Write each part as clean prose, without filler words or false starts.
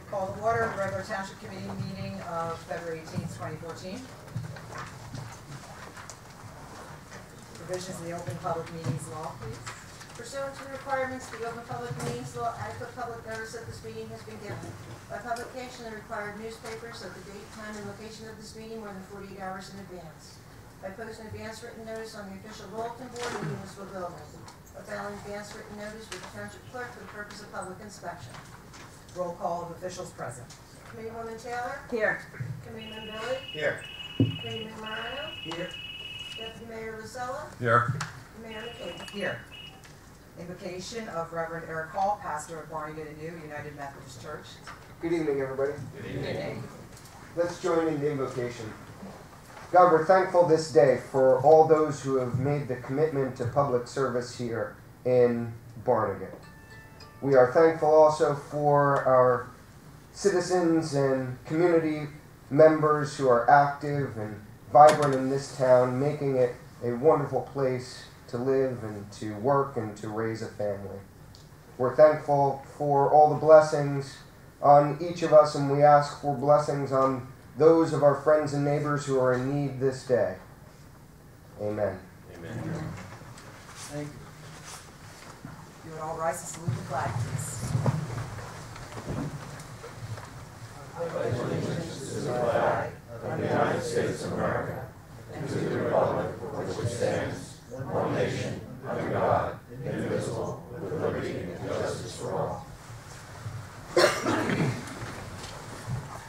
Call to order the regular Township Committee meeting of February 18th, 2014. Provisions of the Open Public Meetings Law, please. Pursuant to the requirements of the Open Public Meetings Law, adequate public notice of this meeting has been given. By publication in the required newspapers of the date, time, and location of this meeting more than 48 hours in advance. By posting advance written notice on the official bulletin board in the municipal building. By filing advance written notice with the Township Clerk for the purpose of public inspection. Roll call of officials present. Committeewoman Taylor? Here. Committeeman Billy? Here. Committeeman Morano? Here. Deputy Mayor Lucella? Here. Mayor McKay? Here. Invocation of Reverend Eric Hall, pastor of Barnegat United Methodist Church. Good evening, everybody. Good evening. Let's join in the invocation. God, we're thankful this day for all those who have made the commitment to public service here in Barnegat. We are thankful also for our citizens and community members who are active and vibrant in this town, making it a wonderful place to live and to work and to raise a family. We're thankful for all the blessings on each of us, and we ask for blessings on those of our friends and neighbors who are in need this day. Amen. Amen. Thank you. You would all rise to salute the flag, please. I pledge allegiance to the flag of the United States of America and to the republic for which it stands, one nation, under God, indivisible, with liberty and justice for all.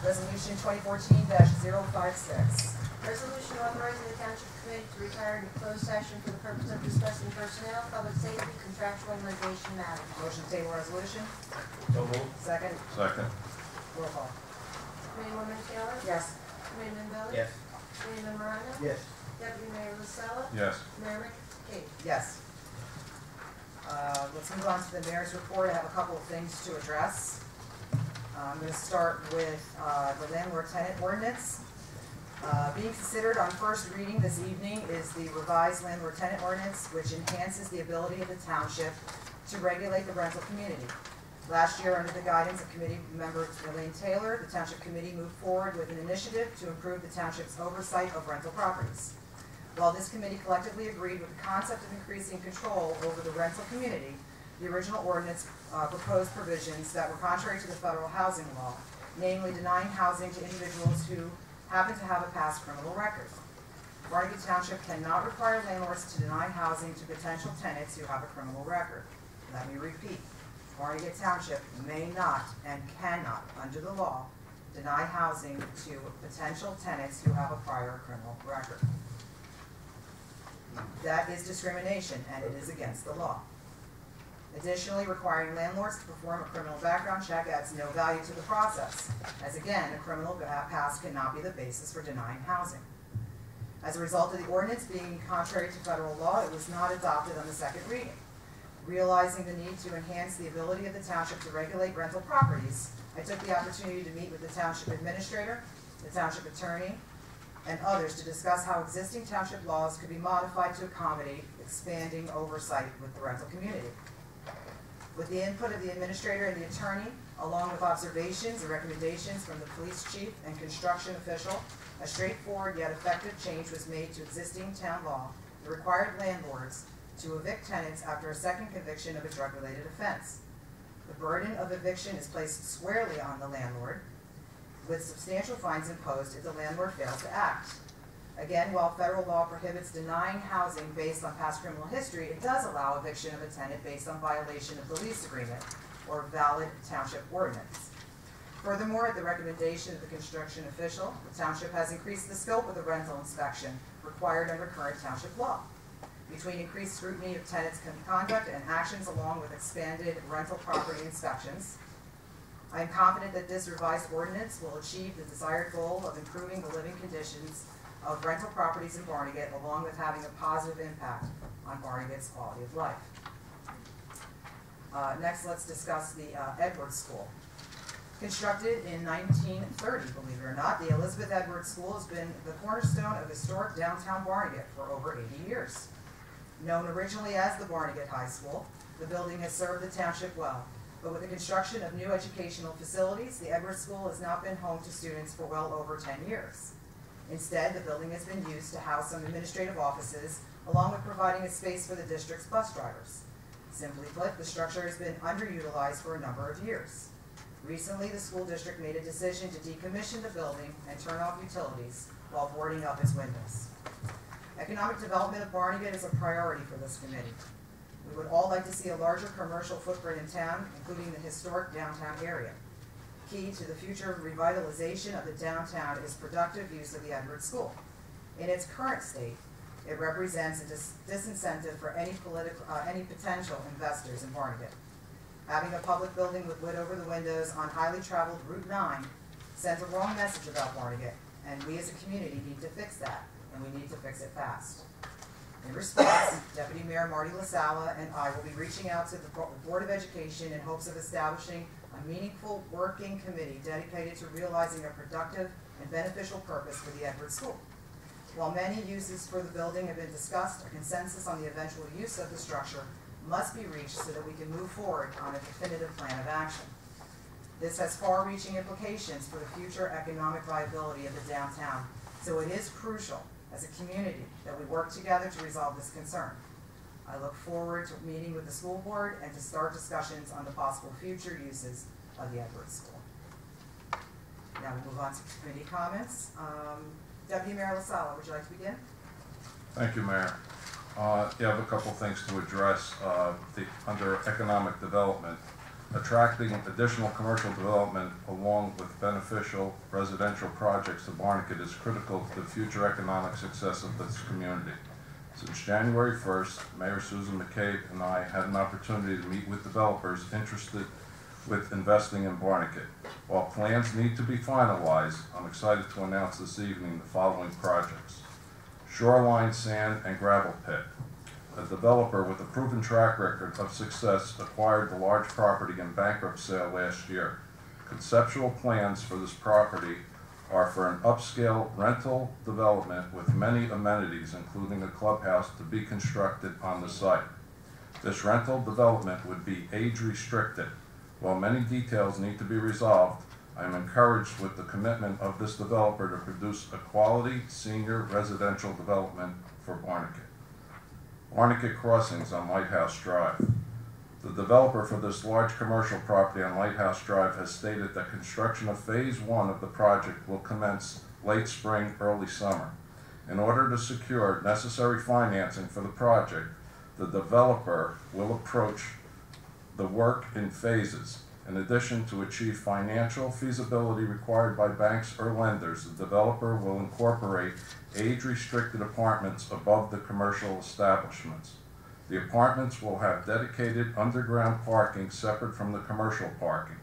Resolution 2014-056. Resolution authorizing the Township Committee to retire into closed session for the purpose of discussing personnel, public safety, contractual, and litigation matters. Motion to table resolution. So moved. Second. Second. Roll call. Committeewoman Taylor? Yes. Committeeman Billy? Yes. Committeeman Morano? Yes. Deputy Mayor Lucella? Yes. Mayor McKay? Yes. Let's move on to the mayor's report. I have a couple of things to address. I'm going to start with the landlord-tenant ordinance. Being considered on first reading this evening is the revised landlord-tenant ordinance, which enhances the ability of the township to regulate the rental community. Last year, under the guidance of committee member Elaine Taylor, the Township Committee moved forward with an initiative to improve the township's oversight of rental properties. While this committee collectively agreed with the concept of increasing control over the rental community, the original ordinance proposed provisions that were contrary to the federal housing law, namely denying housing to individuals who happen to have a past criminal record. Barnegat Township cannot require landlords to deny housing to potential tenants who have a criminal record. Let me repeat. Barnegat Township may not and cannot, under the law, deny housing to potential tenants who have a prior criminal record. That is discrimination, and it is against the law. Additionally, requiring landlords to perform a criminal background check adds no value to the process, as again, a criminal past cannot be the basis for denying housing. As a result of the ordinance being contrary to federal law, it was not adopted on the second reading. Realizing the need to enhance the ability of the township to regulate rental properties, I took the opportunity to meet with the township administrator, the township attorney, and others to discuss how existing township laws could be modified to accommodate expanding oversight with the rental community. With the input of the administrator and the attorney, along with observations and recommendations from the police chief and construction official, a straightforward yet effective change was made to existing town law that required landlords to evict tenants after a second conviction of a drug-related offense. The burden of eviction is placed squarely on the landlord, with substantial fines imposed if the landlord fails to act. Again, while federal law prohibits denying housing based on past criminal history, it does allow eviction of a tenant based on violation of the lease agreement or valid township ordinance. Furthermore, at the recommendation of the construction official, the township has increased the scope of the rental inspection required under current township law. Between increased scrutiny of tenants' conduct and actions along with expanded rental property inspections, I am confident that this revised ordinance will achieve the desired goal of improving the living conditions of rental properties in Barnegat, along with having a positive impact on Barnegat's quality of life. Next, let's discuss the Edwards School. Constructed in 1930, believe it or not, the Elizabeth Edwards School has been the cornerstone of historic downtown Barnegat for over 80 years. Known originally as the Barnegat High School, the building has served the township well, but with the construction of new educational facilities, the Edwards School has not been home to students for well over 10 years. Instead, the building has been used to house some administrative offices, along with providing a space for the district's bus drivers. Simply put, the structure has been underutilized for a number of years. Recently, the school district made a decision to decommission the building and turn off utilities while boarding up its windows. Economic development of Barnegat is a priority for this committee. We would all like to see a larger commercial footprint in town, including the historic downtown area. Key to the future revitalization of the downtown is productive use of the Edwards School. In its current state, it represents a disincentive for any potential investors in Barnegat. Having a public building with wood over the windows on highly traveled Route 9 sends a wrong message about Barnegat, and we as a community need to fix that, and we need to fix it fast. In response, Deputy Mayor Marty LaSala and I will be reaching out to the Board of Education in hopes of establishing a meaningful working committee dedicated to realizing a productive and beneficial purpose for the Edwards School. While many uses for the building have been discussed, a consensus on the eventual use of the structure must be reached so that we can move forward on a definitive plan of action. This has far-reaching implications for the future economic viability of the downtown, so it is crucial as a community that we work together to resolve this concern. I look forward to meeting with the school board and to start discussions on the possible future uses of the Edwards School. Now we'll move on to committee comments. Deputy Mayor LaSala, would you like to begin? Thank you, Mayor. You have a couple things to address under economic development. Attracting additional commercial development along with beneficial residential projects to Barnegat is critical to the future economic success of this community. Since January 1st, Mayor Susan McCabe and I had an opportunity to meet with developers interested with investing in Barnegat. While plans need to be finalized, I'm excited to announce this evening the following projects. Shoreline Sand and Gravel Pit. A developer with a proven track record of success acquired the large property in bankruptcy sale last year. Conceptual plans for this property are for an upscale rental development with many amenities, including a clubhouse, to be constructed on the site. This rental development would be age restricted. While many details need to be resolved, I am encouraged with the commitment of this developer to produce a quality senior residential development for Barnegat. Barnegat Crossings on Lighthouse Drive. The developer for this large commercial property on Lighthouse Drive has stated that construction of phase 1 of the project will commence late spring, early summer. In order to secure necessary financing for the project, the developer will approach the work in phases. In addition, to achieve financial feasibility required by banks or lenders, the developer will incorporate age-restricted apartments above the commercial establishments. The apartments will have dedicated underground parking separate from the commercial parking.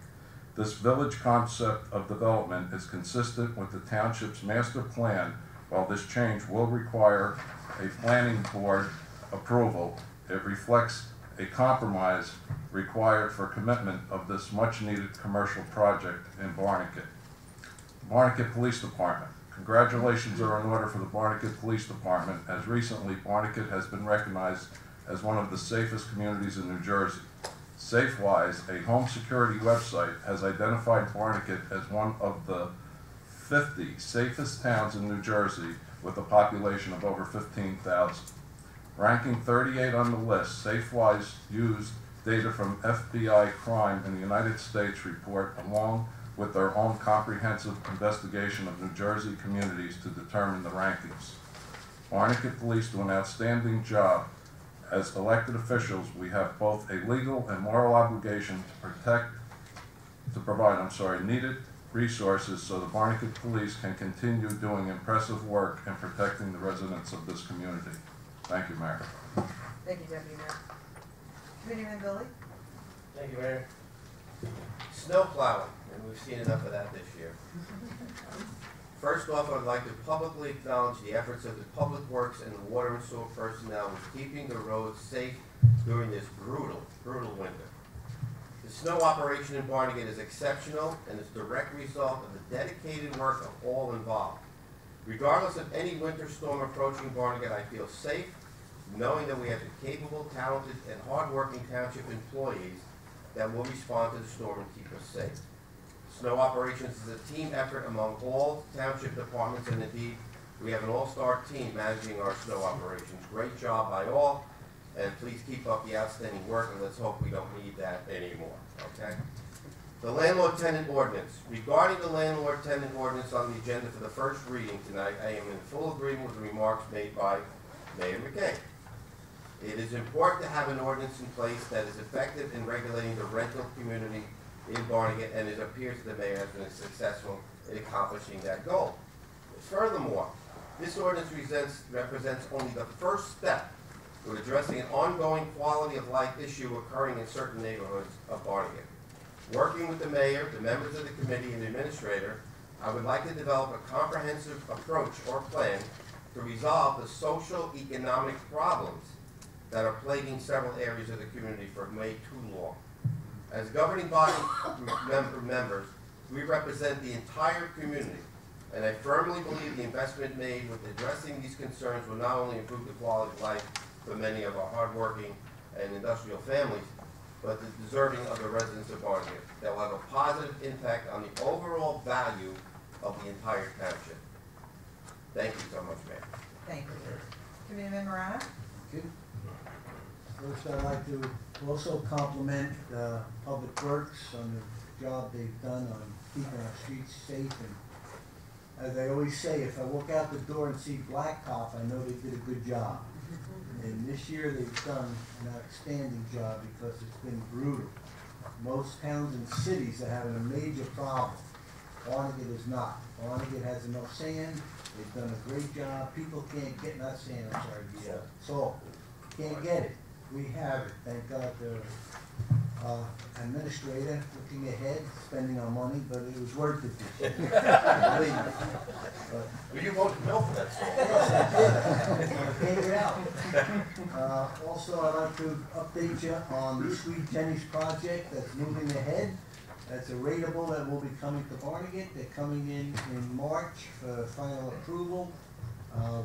This village concept of development is consistent with the township's master plan. While this change will require a planning board approval, it reflects a compromise required for commitment of this much-needed commercial project in Barnegat. The Barnegat Police Department. Congratulations are in order for the Barnegat Police Department, as recently Barnegat has been recognized as one of the safest communities in New Jersey. SafeWise, a home security website, has identified Barnegat as one of the 50 safest towns in New Jersey with a population of over 15,000. Ranking 38 on the list, SafeWise used data from FBI Crime in the United States report along with their own comprehensive investigation of New Jersey communities to determine the rankings. Barnegat Police do an outstanding job. As elected officials, we have both a legal and moral obligation to provide needed resources so the Barnegat Police can continue doing impressive work in protecting the residents of this community. Thank you, Mayor. Thank you, Deputy Mayor. Committeeman Billy? Thank you, Mayor. Snow plowing, and we've seen enough of that this year. First off, I would like to publicly acknowledge the efforts of the Public Works and the Water and Sewer personnel with keeping the roads safe during this brutal, brutal winter. The snow operation in Barnegat is exceptional and is a direct result of the dedicated work of all involved. Regardless of any winter storm approaching Barnegat, I feel safe knowing that we have the capable, talented, and hardworking township employees that will respond to the storm and keep us safe. Snow operations is a team effort among all township departments, and indeed, we have an all-star team managing our snow operations. Great job by all, and please keep up the outstanding work, and let's hope we don't need that anymore, okay? The landlord-tenant ordinance. Regarding the landlord-tenant ordinance on the agenda for the first reading tonight, I am in full agreement with the remarks made by Mayor McKay. It is important to have an ordinance in place that is effective in regulating the rental community in Barnegat, and it appears the mayor has been successful in accomplishing that goal. Furthermore, this ordinance represents only the first step to addressing an ongoing quality of life issue occurring in certain neighborhoods of Barnegat. Working with the mayor, the members of the committee, and the administrator, I would like to develop a comprehensive approach or plan to resolve the social economic problems that are plaguing several areas of the community for way too long. As governing body members, we represent the entire community, and I firmly believe the investment made with addressing these concerns will not only improve the quality of life for many of our hardworking and industrial families, but the deserving of the residents of Barnegat. That will have a positive impact on the overall value of the entire township. Thank you so much, Mayor. Thank you. Committeeman Morano? Thank you. First, I'd like to also compliment Public Works on the job they've done on keeping our streets safe. And as I always say, if I walk out the door and see blacktop, I know they did a good job. And this year they've done an outstanding job because it's been brutal. Most towns and cities are having a major problem. Barnegat is not. Barnegat has enough sand. They've done a great job. People can't get, not sand, I'm sorry, salt. Can't get it. We have it. Thank God the administrator looking ahead, spending our money, but it was worth it this year. Believe me. Well, you voted no for that song. Yes, I did. I paid it out. Also, I'd like to update you on the Sweet Jenny's project that's moving ahead. That's a rateable that will be coming to Barnegat. They're coming in March for final approval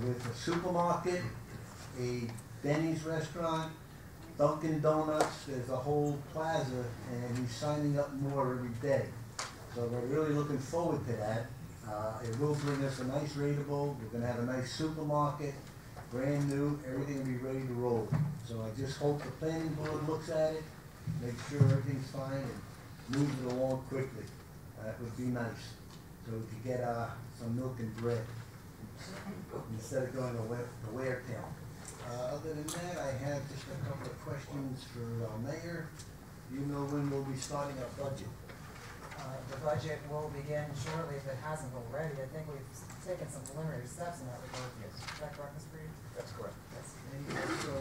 with a supermarket, a Denny's restaurant, Dunkin' Donuts. There's a whole plaza, and he's signing up more every day. So we're really looking forward to that. It will bring us a nice rateable. We're going to have a nice supermarket, brand new. Everything will be ready to roll. So I just hope the planning board looks at it, makes sure everything's fine, and moves it along quickly. That would be nice. So we could get some milk and bread instead of going to Waretown. Other than that, I have just a couple of questions for our mayor. You know when we'll be starting our budget? The budget will begin shortly if it hasn't already. I think we've taken some preliminary steps in that regard. Yes. Is that correct, Mr. Reed? That's correct. Yes. And also,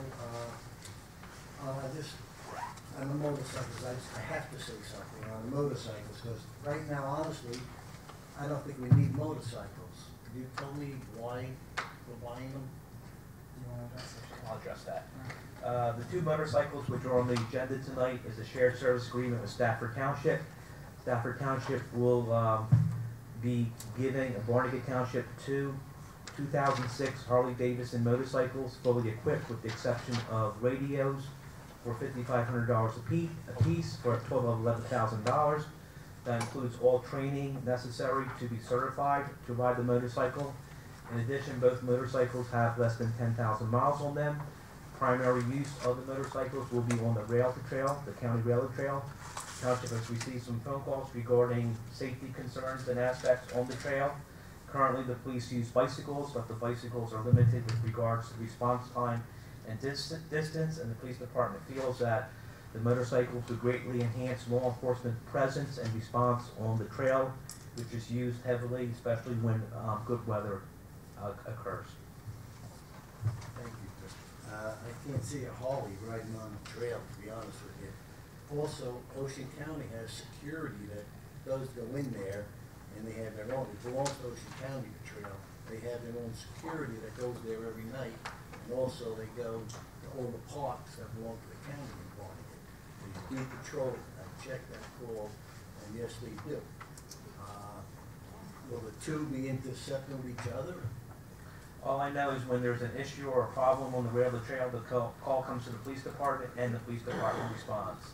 on the motorcycles, I have to say something on motorcycles, because right now, honestly, I don't think we need motorcycles. Could you tell me why we're buying them? I'll address that. The two motorcycles which are on the agenda tonight is a shared service agreement with Stafford Township. Stafford Township will be giving Barnegat Township two 2006 Harley-Davidson motorcycles, fully equipped with the exception of radios for $5,500 a piece for a total of $11,000. That includes all training necessary to be certified to ride the motorcycle. In addition, both motorcycles have less than 10,000 miles on them. Primary use of the motorcycles will be on the rail trail, the county rail trail. Township has received some phone calls regarding safety concerns and aspects on the trail. Currently, the police use bicycles, but the bicycles are limited with regards to response time and distance, and the police department feels that the motorcycles would greatly enhance law enforcement presence and response on the trail, which is used heavily, especially when good weather occurs. Thank you. I can't see a Harley riding on the trail, to be honest with you. Also, Ocean County has security that does go in there, and they have their own, it belongs to Ocean County, the trail. They have their own security that goes there every night, and also they go to all the parks that belong to the county in Barnegat. They do patrol, I checked that call, and yes, they do. Will the two be intercepting with each other? All I know is when there's an issue or a problem on the rail of the trail, the call comes to the police department and the police department responds.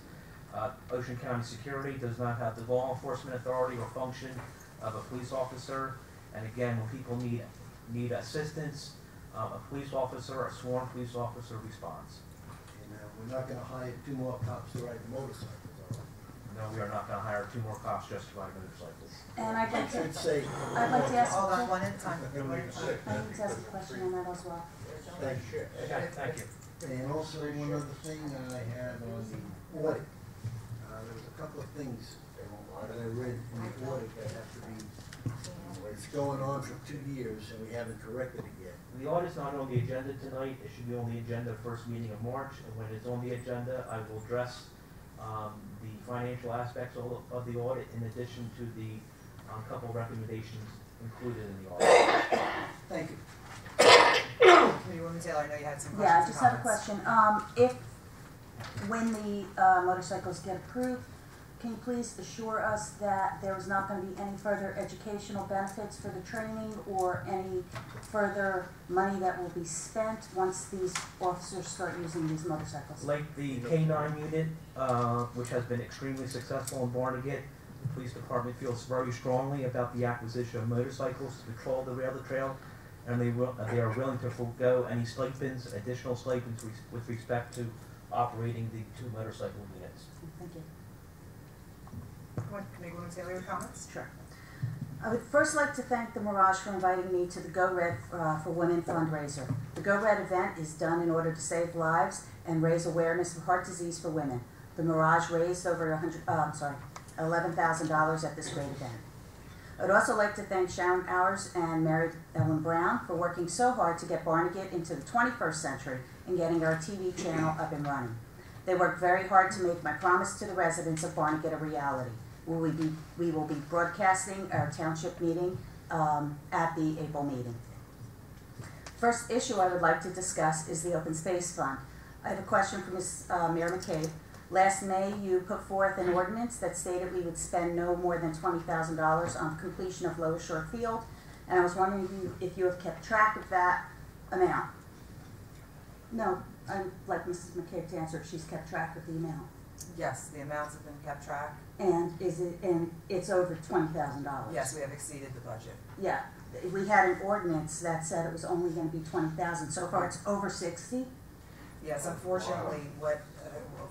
Ocean County Security does not have the law enforcement authority or function of a police officer. And again, when people need assistance, a police officer, a sworn police officer responds. And we're not gonna hire 2 more cops to ride the motorcycles, all right? No, we are not going to hire 2 more cops just to ride motorcycles. And I'd like I should to, say, I'd like to ask, Hold on, I'd one at a time. One at a time. like to ask a question on that as well. thank you. Okay, thank you. And also, one other thing I had on the audit, there was a couple of things that I read in the audit that have to be, it's going on for 2 years and we haven't corrected it yet. The audit's not on the agenda tonight. It should be on the agenda first meeting of March. And when it's on the agenda, I will address the financial aspects of the audit in addition to the couple of recommendations included in the audit. Thank you. Committeewoman Taylor, I know you had some questions Yeah, I and just have a comments. question. When the motorcycles get approved, can you please assure us that there is not going to be any further educational benefits for the training or any further money that will be spent once these officers start using these motorcycles? Like the K-9 unit, which has been extremely successful in Barnegat, the police department feels very strongly about the acquisition of motorcycles to patrol the rail trail, and they are willing to forego any stipends, additional stipends with respect to operating the 2 motorcycle units. Thank you. Committeewoman Taylor, your comments? Sure. I would first like to thank the Mirage for inviting me to the Go Red for Women fundraiser. The Go Red event is done in order to save lives and raise awareness of heart disease for women. The Mirage raised over $11,000 at this great event. I'd also like to thank SharonOwers and Mary Ellen Brown for working so hard to get Barnegat into the 21st century and getting our TV channel up and running. They worked very hard to make my promise to the residents of Barnegat a reality. We will be broadcasting our township meeting at the April meeting. First issue I would like to discuss is the Open Space Fund. I have a question for Ms. Mayor McCabe. Last May, you put forth an ordinance that stated we would spend no more than $20,000 on completion of Lower Shore Field, and I was wondering if you have kept track of that amount. No, I'd like Mrs. McCabe to answer if she's kept track of the amount. Yes, the amounts have been kept track. And it's over $20,000? Yes, we have exceeded the budget. Yeah, we had an ordinance that said it was only going to be $20,000. So far, it's over 60. Yes, unfortunately,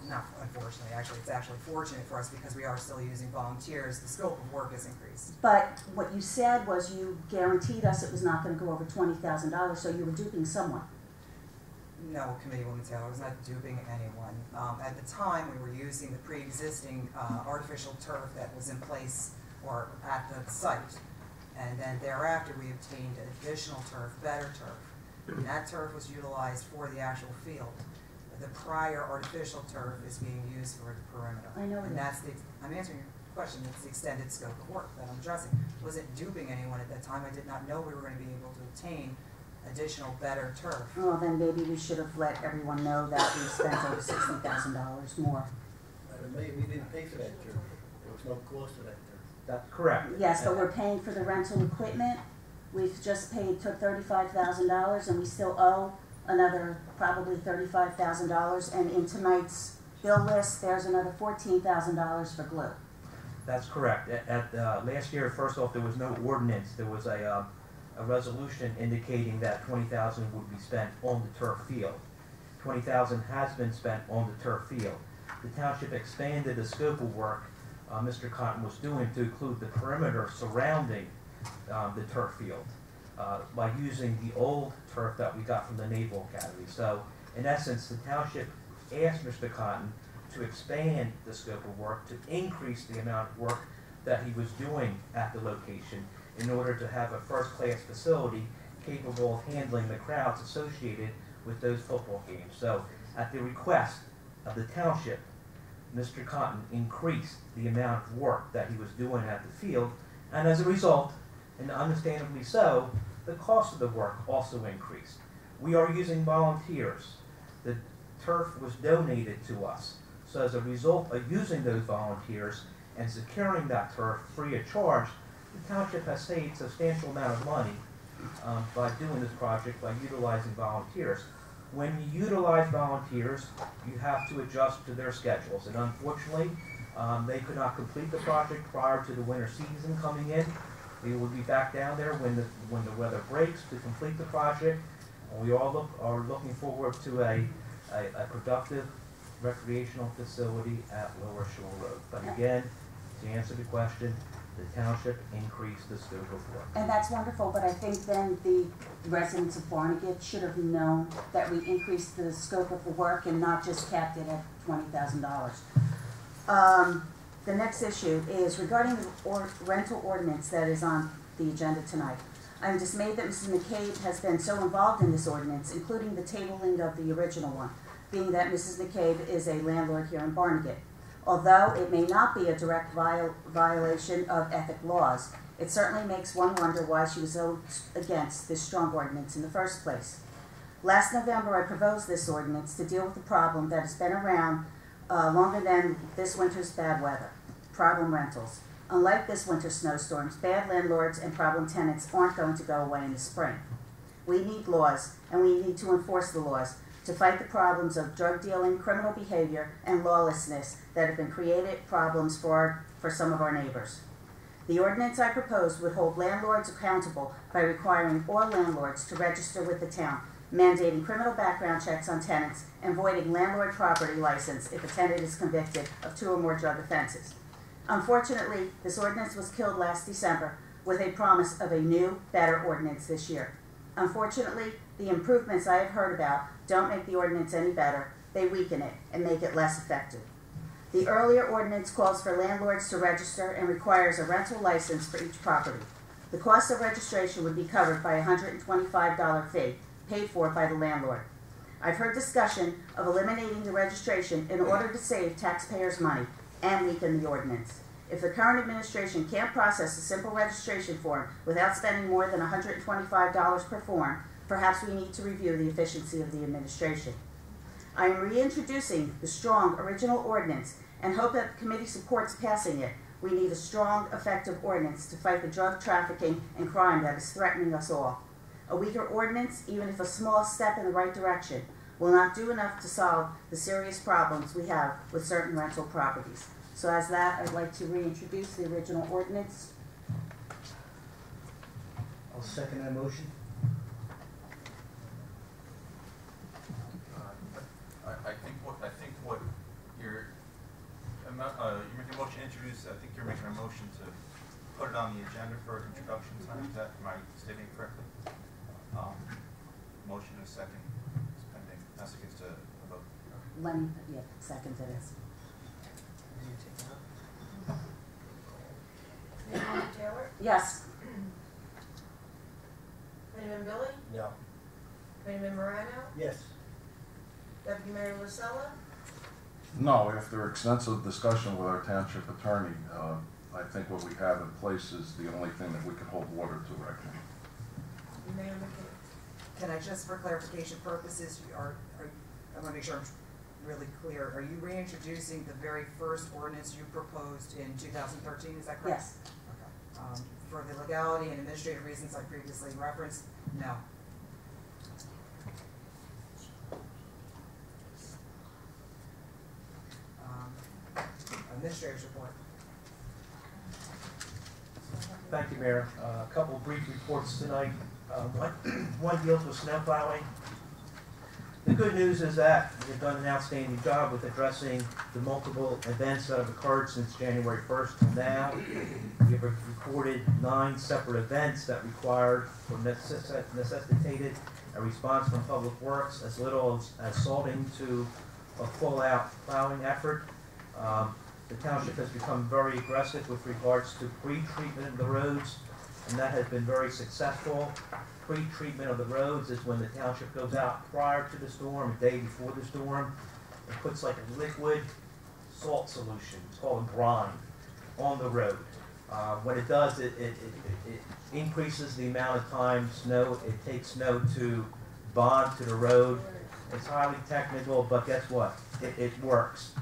not unfortunately, actually, it's actually fortunate for us because we are still using volunteers. The scope of work has increased. But what you said was you guaranteed us it was not going to go over $20,000, so you were duping someone. No, Committeewoman Taylor, I was not duping anyone. At the time, we were using the pre-existing artificial turf that was in place or at the site. And then thereafter, we obtained additional turf, better turf. And that turf was utilized for the actual field. The prior artificial turf is being used for the perimeter. I know it And is. that's I'm answering your question, it's the extended scope of work that I'm addressing. Wasn't duping anyone at that time. I did not know we were going to be able to obtain additional better turf. Well, then maybe we should have let everyone know that we spent over $60,000 more. We didn't pay for that turf. There was no cost to that turf. That's correct. Yes, but we're paying for the rental equipment. We've just took $35,000, and we still owe another probably $35,000. And in tonight's bill list, there's another $14,000 for glue. That's correct. Last year, first off, there was no ordinance. There was a resolution indicating that $20,000 would be spent on the turf field. $20,000 has been spent on the turf field. The township expanded the scope of work Mr. Cotton was doing to include the perimeter surrounding the turf field by using the old turf that we got from the Naval Academy. So in essence, the township asked Mr. Cotton to expand the scope of work, to increase the amount of work that he was doing at the location in order to have a first-class facility capable of handling the crowds associated with those football games. So at the request of the township, Mr. Cotton increased the amount of work that he was doing at the field, and as a result, and understandably so, the cost of the work also increased. We are using volunteers. The turf was donated to us. So as a result of using those volunteers and securing that turf free of charge, the township has saved a substantial amount of money by doing this project, by utilizing volunteers. When you utilize volunteers, you have to adjust to their schedules, and unfortunately, they could not complete the project prior to the winter season coming in. We will be back down there when the weather breaks to complete the project, and we all are looking forward to a productive recreational facility at Lower Shore Road. But again, to answer the question, the township increased the scope of work. And that's wonderful, but I think then the residents of Barnegat should have known that we increased the scope of the work and not just capped it at $20,000. The next issue is regarding the rental ordinance that is on the agenda tonight. I'm dismayed that Mrs. McCabe has been so involved in this ordinance, including the tabling of the original one, being that Mrs. McCabe is a landlord here in Barnegat. Although it may not be a direct violation of ethic laws, it certainly makes one wonder why she was so against this strong ordinance in the first place. Last November, I proposed this ordinance to deal with the problem that has been around longer than this winter's bad weather, problem rentals. Unlike this winter's snowstorms, bad landlords and problem tenants aren't going to go away in the spring. We need laws, and we need to enforce the laws to fight the problems of drug dealing, criminal behavior, and lawlessness that have been created problems for some of our neighbors. The ordinance I proposed would hold landlords accountable by requiring all landlords to register with the town, mandating criminal background checks on tenants, and voiding landlord property license if a tenant is convicted of 2 or more drug offenses. Unfortunately, this ordinance was killed last December with a promise of a new, better ordinance this year. Unfortunately, the improvements I have heard about don't make the ordinance any better. They weaken it and make it less effective. The earlier ordinance calls for landlords to register and requires a rental license for each property. The cost of registration would be covered by a $125 fee paid for by the landlord. I've heard discussion of eliminating the registration in order to save taxpayers' money and weaken the ordinance. If the current administration can't process a simple registration form without spending more than $125 per form, perhaps we need to review the efficiency of the administration. I am reintroducing the strong original ordinance and hope that the committee supports passing it. We need a strong, effective ordinance to fight the drug trafficking and crime that is threatening us all. A weaker ordinance, even if a small step in the right direction, will not do enough to solve the serious problems we have with certain rental properties. So as that, I'd like to reintroduce the original ordinance. I'll second that motion. I think what you're making a motion to introduce. I think you're making a motion to put it on the agenda for introduction time. Is that, am I stating it correctly? Motion is second. It's pending. That's against a vote. Lenny, yeah, second to this. Committeeman Taylor? Yes. Committeeman Billy? No. Committeeman Morano? Yes. Deputy Mayor Lucella? No, after extensive discussion with our township attorney, I think what we have in place is the only thing that we can hold water to right now. Mayor McKay? Can I just, for clarification purposes, I want to make sure I'm really clear. Are you reintroducing the very first ordinance you proposed in 2013? Is that correct? Yes. Okay. For the legality and administrative reasons I previously referenced, no. Administrator's report. Thank you, Mayor. A couple brief reports tonight. One deals with snow plowing. The The good news is that they've done an outstanding job with addressing the multiple events that have occurred since January 1st till now. We have recorded 9 separate events that required or necessitated a response from Public Works, as little as salting to a full-out plowing effort. The township has become very aggressive with regards to pre-treatment of the roads, and that has been very successful. Pre-treatment of the roads is when the township goes out prior to the storm, a day before the storm, and puts like a liquid salt solution, it's called a brine, on the road. What it does, it increases the amount of time it takes snow to bond to the road. It's highly technical, but guess what? It works.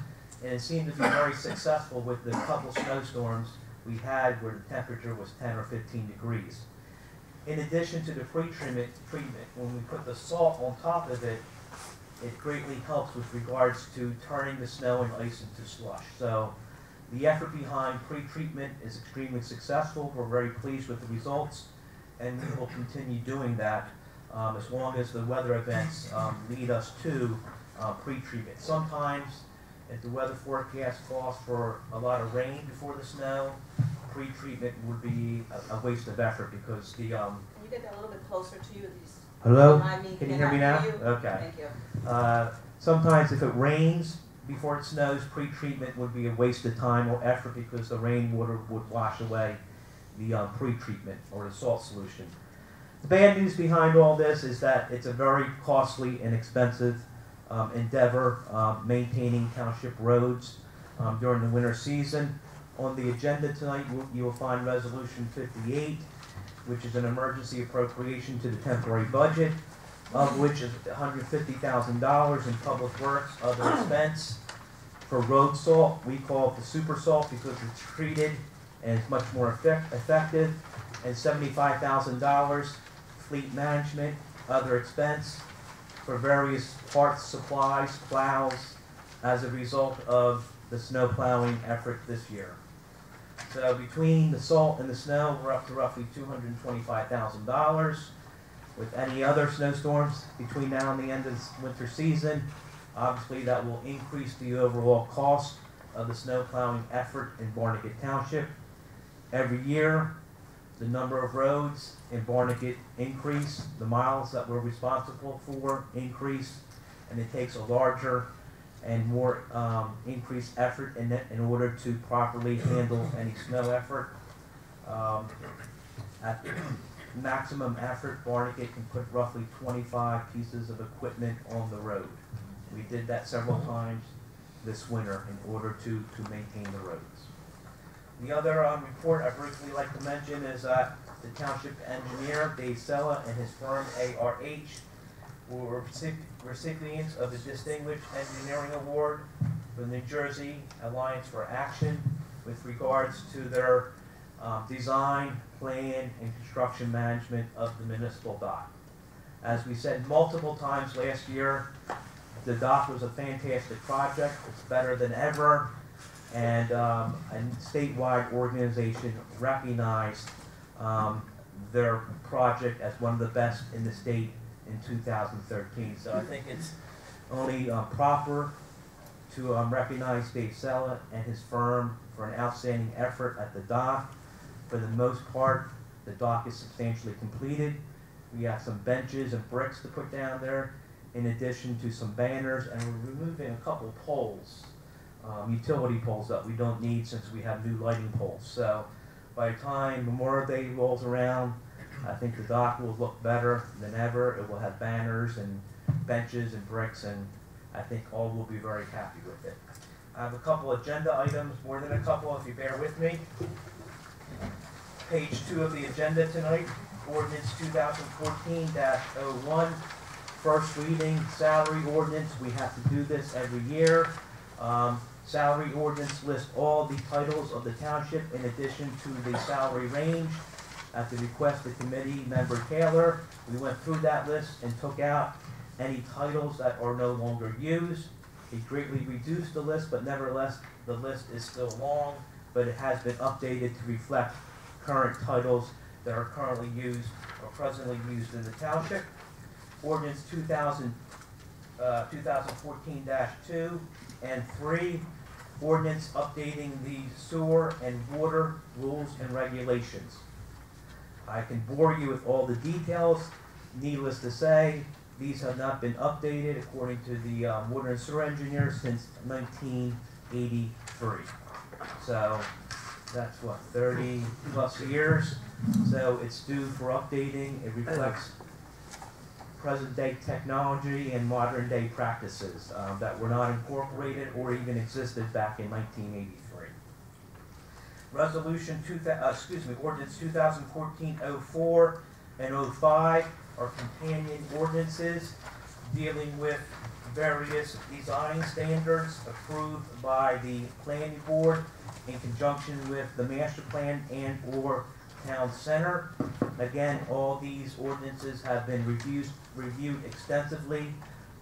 And it seemed to be very successful with the couple snowstorms we had where the temperature was 10 or 15 degrees. In addition to the pre-treatment, when we put the salt on top of it, it greatly helps with regards to turning the snow and ice into slush. So the effort behind pre-treatment is extremely successful. We're very pleased with the results, and we will continue doing that as long as the weather events lead us to pre-treatment. Sometimes, if the weather forecast calls for a lot of rain before the snow, pre-treatment would be a waste of effort because the Can you get that a little bit closer to you? Hello? I mean, Can you hear me now? Okay. Thank you. Sometimes if it rains before it snows, pre-treatment would be a waste of time or effort because the rainwater would wash away the pre-treatment or the salt solution. The bad news behind all this is that it's a very costly and expensive endeavor maintaining township roads during the winter season. On the agenda tonight, you will find Resolution 58, which is an emergency appropriation to the temporary budget, of which is $150,000 in public works, other expense. For road salt, we call it the super salt because it's treated and it's much more effective, and $75,000 fleet management, other expense for various parts, supplies, plows, as a result of the snow plowing effort this year. So between the salt and the snow, we're up to roughly $225,000. With any other snowstorms between now and the end of the winter season, obviously that will increase the overall cost of the snow plowing effort in Barnegat Township. Every year, the number of roads in Barnegat increase, the miles that we're responsible for increase, and it takes a larger and more increased effort in order to properly handle any snow effort. At maximum effort, Barnegat can put roughly 25 pieces of equipment on the road. We did that several times this winter in order to maintain the roads. The other report I'd briefly like to mention is the township engineer, Dave Sella, and his firm, ARH, were recipients of the Distinguished Engineering Award from the New Jersey Alliance for Action with regards to their design, plan, and construction management of the municipal dock. As we said multiple times last year, the dock was a fantastic project. It's better than ever, and a statewide organization recognized their project as one of the best in the state in 2013. So I think it's only proper to recognize Dave Sella and his firm for an outstanding effort at the dock. For the most part, the dock is substantially completed. We have some benches and bricks to put down there, in addition to some banners, and we're removing a couple poles, utility poles that we don't need since we have new lighting poles. So by the time Memorial Day rolls around, I think the dock will look better than ever. It will have banners and benches and bricks, and I think all will be very happy with it. I have a couple agenda items, more than a couple if you bear with me. Page 2 of the agenda tonight, ordinance 2014-01, first reading, salary ordinance. We have to do this every year. Salary ordinance lists all the titles of the township in addition to the salary range. At the request of committee member Taylor, we went through that list and took out any titles that are no longer used. It greatly reduced the list, but nevertheless, the list is still long, but it has been updated to reflect current titles that are currently used or presently used in the township. Ordinance 2014-02 2014-2 and 3, ordinance updating the sewer and water rules and regulations. I can bore you with all the details. Needless to say, these have not been updated according to the water and sewer engineer since 1983. So that's what, 30 plus years. So it's due for updating. It reflects present day technology and modern day practices that were not incorporated or even existed back in 1983. Ordinance 2014-04 and 05 are companion ordinances dealing with various design standards approved by the planning board in conjunction with the master plan and or town center. Again, all these ordinances have been reviewed extensively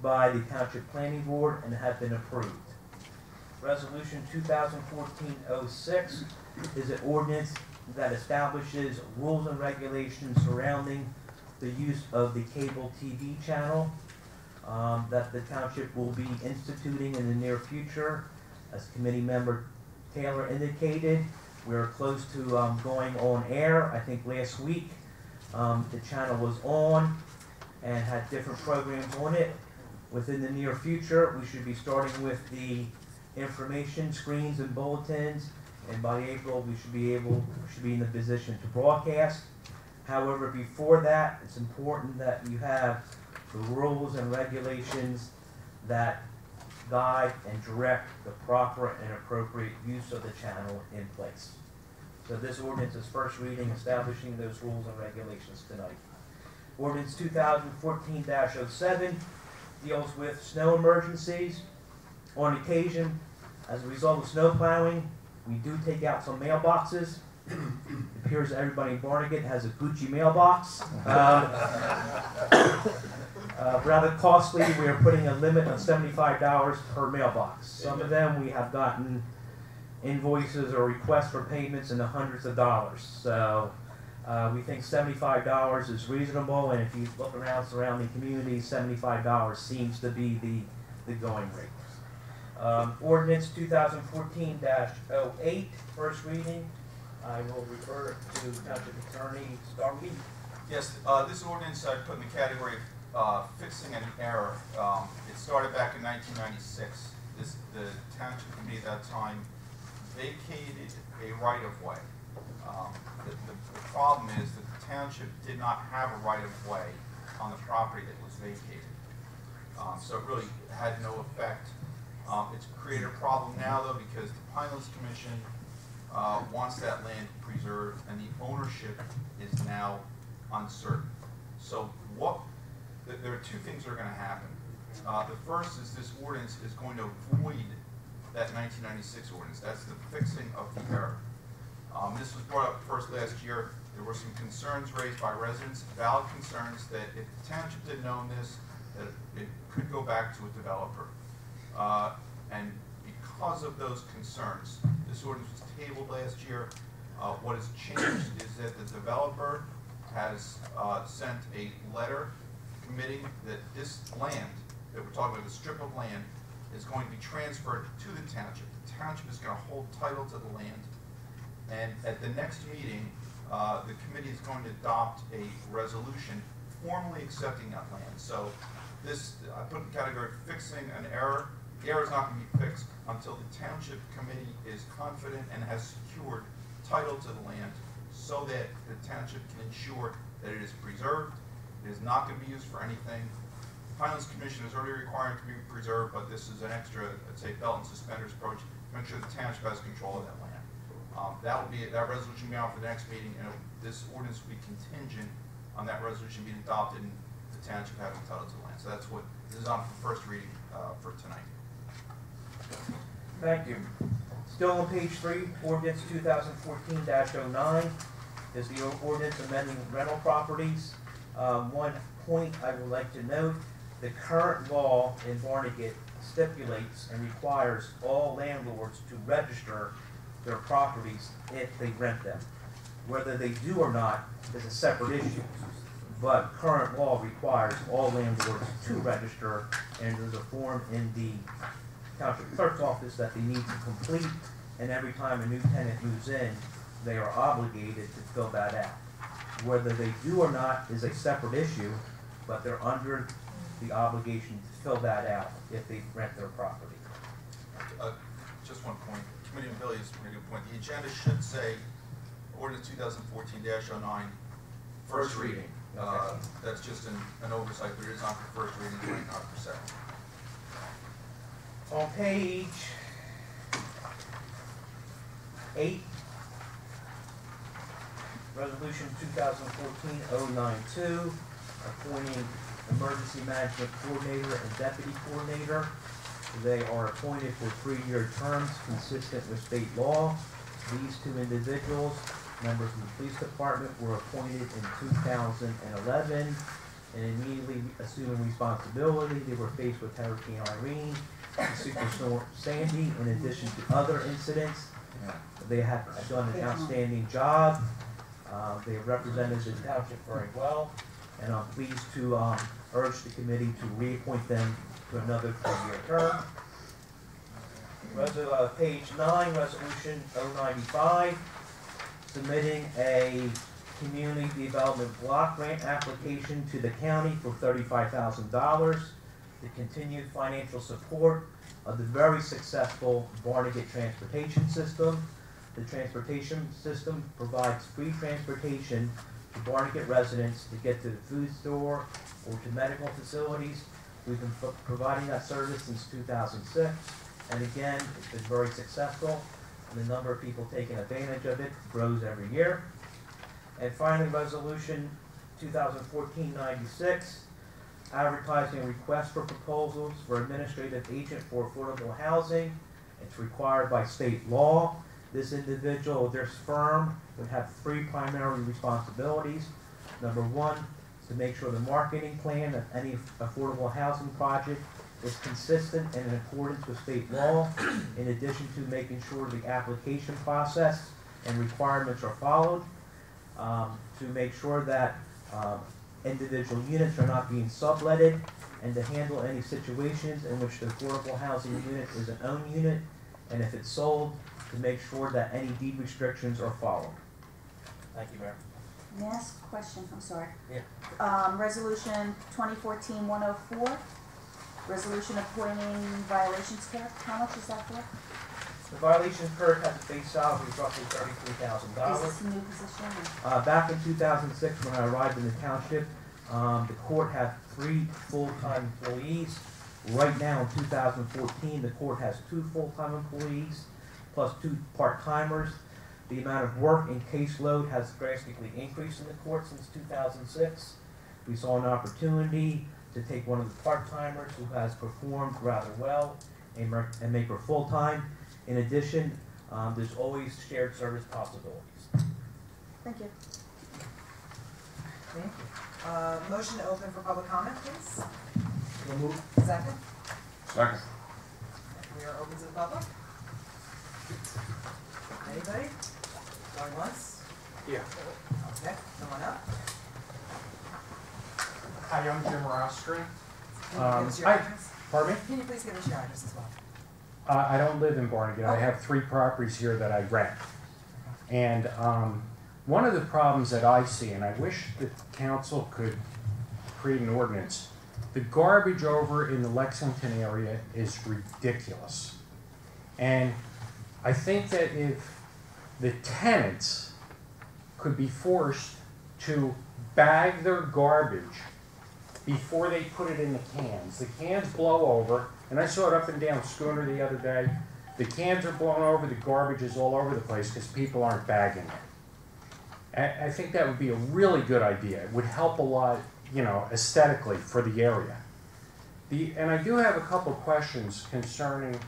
by the township planning board and have been approved. Resolution 2014-06 is an ordinance that establishes rules and regulations surrounding the use of the cable TV channel that the township will be instituting in the near future. As committee member Taylor indicated, we're close to going on air. I think last week the channel was on and had different programs on it. Within the near future, we should be starting with the information screens and bulletins, and by April we should be in the position to broadcast. However, before that, it's important that you have the rules and regulations that guide and direct the proper and appropriate use of the channel in place. So this ordinance is first reading, establishing those rules and regulations tonight. Ordinance 2014-07 deals with snow emergencies. On occasion, as a result of snow plowing, we do take out some mailboxes. It appears that everybody in Barnegat has a Gucci mailbox. Rather costly. We are putting a limit of $75 per mailbox. Some of them we have gotten invoices or requests for payments in the hundreds of dollars. So we think $75 is reasonable, and if you look around surrounding communities, $75 seems to be the going rate. Ordinance 2014-08, first reading. I will refer to Township Attorney Starkey. Yes, this ordinance I put in the category of fixing an error. It started back in 1996. The township committee at that time vacated a right-of-way. The problem is that the township did not have a right-of-way on the property that was vacated. So it really had no effect. It's created a problem now, though, because the Pinelands Commission wants that land preserved, and the ownership is now uncertain. So there are two things that are going to happen. The first is this ordinance is going to void that 1996 ordinance. That's the fixing of the error. This was brought up first last year. There were some concerns raised by residents, valid concerns, that if the township didn't own this, that it could go back to a developer. And because of those concerns, this ordinance was tabled last year. What has changed is that the developer has sent a letter committing that this land that we're talking about, the strip of land, is going to be transferred to the township. The township is going to hold title to the land, and at the next meeting, the committee is going to adopt a resolution formally accepting that land. So this, I put in the category of fixing an error. The error is not going to be fixed until the township committee is confident and has secured title to the land so that the township can ensure that it is preserved. It is not going to be used for anything. The Pinelands Commission is already requiring it to be preserved, but this is an extra, I'd say, belt and suspenders approach to make sure the township has control of that land. That resolution will be on for the next meeting, and this ordinance will be contingent on that resolution being adopted and the township having title to the land. So that's what this is on for first reading for tonight. Thank you. Still on page 3, ordinance 2014-09 is the ordinance amending rental properties. One point I would like to note, the current law in Barnegat stipulates and requires all landlords to register their properties if they rent them. Whether they do or not is a separate issue. but current law requires all landlords to register, and there's a form in the township clerk's office that they need to complete, and every time a new tenant moves in, they are obligated to fill that out. Whether they do or not is a separate issue, but they're under the obligation to fill that out if they rent their property. Just one point. Committee and Billy is a good point. The agenda should say ordinance 2014-09, first reading. Okay. That's just an oversight, but it is on for first reading, right, not for second. On page 8, Resolution 2014-092, appointing emergency management coordinator and deputy coordinator. They are appointed for 3-year terms consistent with state law. These two individuals, members of the police department, were appointed in 2011 and immediately assuming responsibility. They were faced with Hurricane Irene and Superstorm Sandy, in addition to other incidents. They have done an outstanding job. They have represented the township very well, and I'm pleased to urge the committee to reappoint them to another 3-year term. Page 9, Resolution 095, submitting a community development block grant application to the county for $35,000 to continue financial support of the very successful Barnegat transportation system. The transportation system provides free transportation to Barnegat residents to get to the food store or to medical facilities. We've been providing that service since 2006, and again, it's been very successful, and the number of people taking advantage of it grows every year. And finally, Resolution 2014-96, advertising a request for proposals for administrative agent for affordable housing. It's required by state law. This individual, this firm, would have 3 primary responsibilities. Number 1, to make sure the marketing plan of any affordable housing project is consistent and in accordance with state law, in addition to making sure the application process and requirements are followed, to make sure that individual units are not being subletted, and to handle any situations in which the affordable housing unit is an owned unit, and if it's sold, to make sure that any deed restrictions are followed. Thank you, Mayor. May I ask a question? I'm sorry. Yeah. Resolution 2014-104, resolution appointing violations clerk. How much is that for? The violations clerk has a base salary of roughly $33,000. Is this a new position? Or? Back in 2006, when I arrived in the township, the court had 3 full-time employees. Right now, in 2014, the court has 2 full-time employees, plus 2 part-timers. The amount of work and caseload has drastically increased in the court since 2006. We saw an opportunity to take one of the part-timers who has performed rather well and make her full-time. In addition, there's always shared service possibilities. Thank you. Thank you. Motion to open for public comment, please. So moved. Second. Second. We are open to the public. Anybody? Going once? Yeah. Okay, come on up. Hi, I'm Jim Rostry. Can you give us your I- address? Pardon me? Can you please give us your address as well? I don't live in Barnegat. I Okay. have 3 properties here that I rent. And one of the problems that I see, and I wish the council could create an ordinance, the garbage over in the Lexington area is ridiculous. And I think that if the tenants could be forced to bag their garbage before they put it in the cans. The cans blow over, and I saw it up and down Schooner the other day. The cans are blown over, the garbage is all over the place because people aren't bagging it. I think that would be a really good idea. It would help a lot, you know, aesthetically for the area. And I do have a couple questions concerning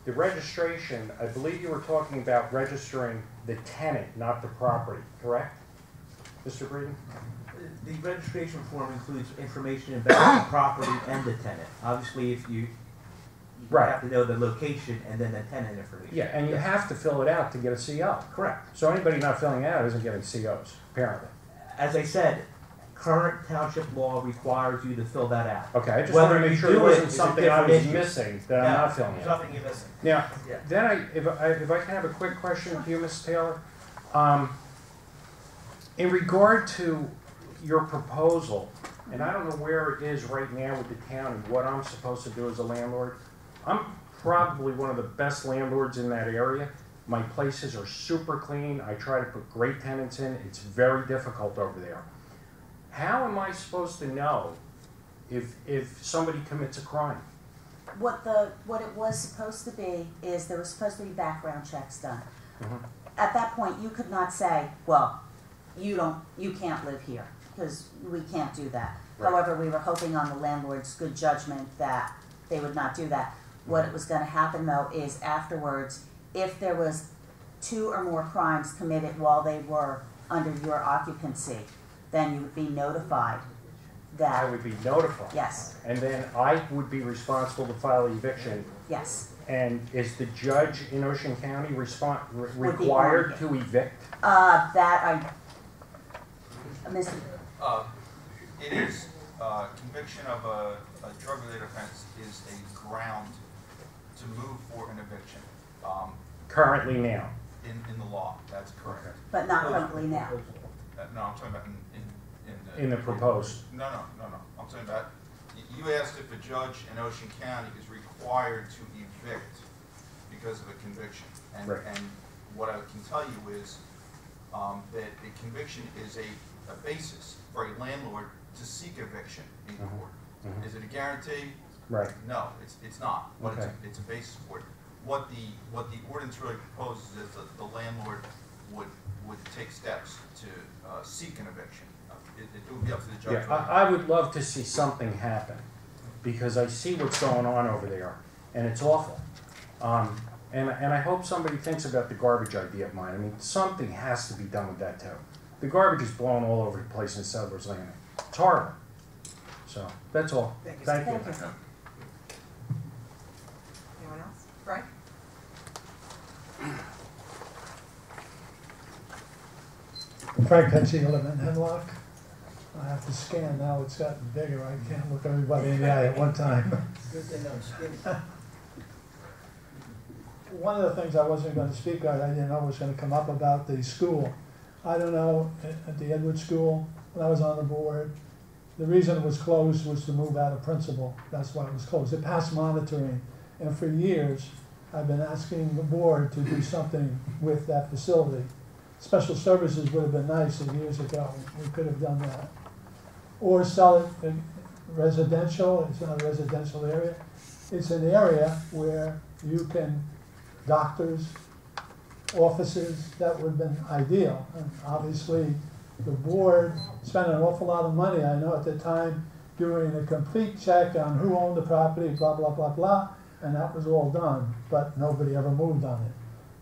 the registration. I believe you were talking about registering the tenant, not the property, correct? Mr. Breeden? The registration form includes information about the property and the tenant. Obviously, if you Right. have to know the location and then the tenant information. Yeah, and you have to fill it out to get a CO. Correct. So anybody not filling it out isn't getting COs, apparently. As I said, current township law requires you to fill that out. Okay, I just Whether wanna make you sure do there it wasn't is a something I different was issue. missing that I'm not filling There's out. nothing you're missing. Now, Yeah. then if I can have a quick question to you, Ms. Taylor. In regard to your proposal, and I don't know where it is right now with the town and what I'm supposed to do as a landlord. I'm probably one of the best landlords in that area. My places are super clean. I try to put great tenants in. It's very difficult over there. How am I supposed to know if somebody commits a crime? What it was supposed to be is there was supposed to be background checks done. Mhm. At that point, you could not say, well, you can't live here, because we can't do that. Right. However, we were hoping on the landlord's good judgment that they would not do that. What was gonna happen though is afterwards, if there was 2 or more crimes committed while they were under your occupancy, then you would be notified I that, would be notified. yes, And then I would be responsible to file eviction. yes. And is the judge in Ocean County be required to evict? Mr. It is, conviction of a drug-related offense is a ground to move for an eviction, Currently now? in the law, that's correct. But not currently now. No, I'm talking about In the proposed? No, I'm talking about, you asked if a judge in Ocean County is required to evict because of a conviction. Right. And what I can tell you is, that a conviction is a basis for a landlord to seek eviction in Mhm. court. Mhm. Is it a guarantee? Right. No, it's not, but Okay. it's a basis for it. What the ordinance really proposes is that the landlord would take steps to seek an eviction. It would be up to the judge. Yeah, I would love to see something happen, because I see what's going on over there, and it's awful. And I hope somebody thinks about the garbage idea of mine. I mean, something has to be done with that too. The garbage is blowing all over the place in Settlers Landing. It's horrible. So, that's all. Thank you. Thank you. Thank you. Anyone else? Frank? Frank Pensi, 11 Hemlock. I have to scan now, it's gotten bigger, I can't look everybody in the eye at one time. Good thing I'm skinny. One of the things I wasn't going to speak on, I didn't know was going to come up about the school. I don't know, at the Edward School, when I was on the board, the reason it was closed was to move out a principal. That's why it was closed. It passed monitoring, and for years, I've been asking the board to do something with that facility. Special services would have been nice years ago. We could have done that. Or sell it residential. It's not a residential area. It's an area where you can, doctors, offices, that would have been ideal. And obviously, the board spent an awful lot of money, I know at the time, doing a complete check on who owned the property, blah, blah, blah, blah, and that was all done, but nobody ever moved on it.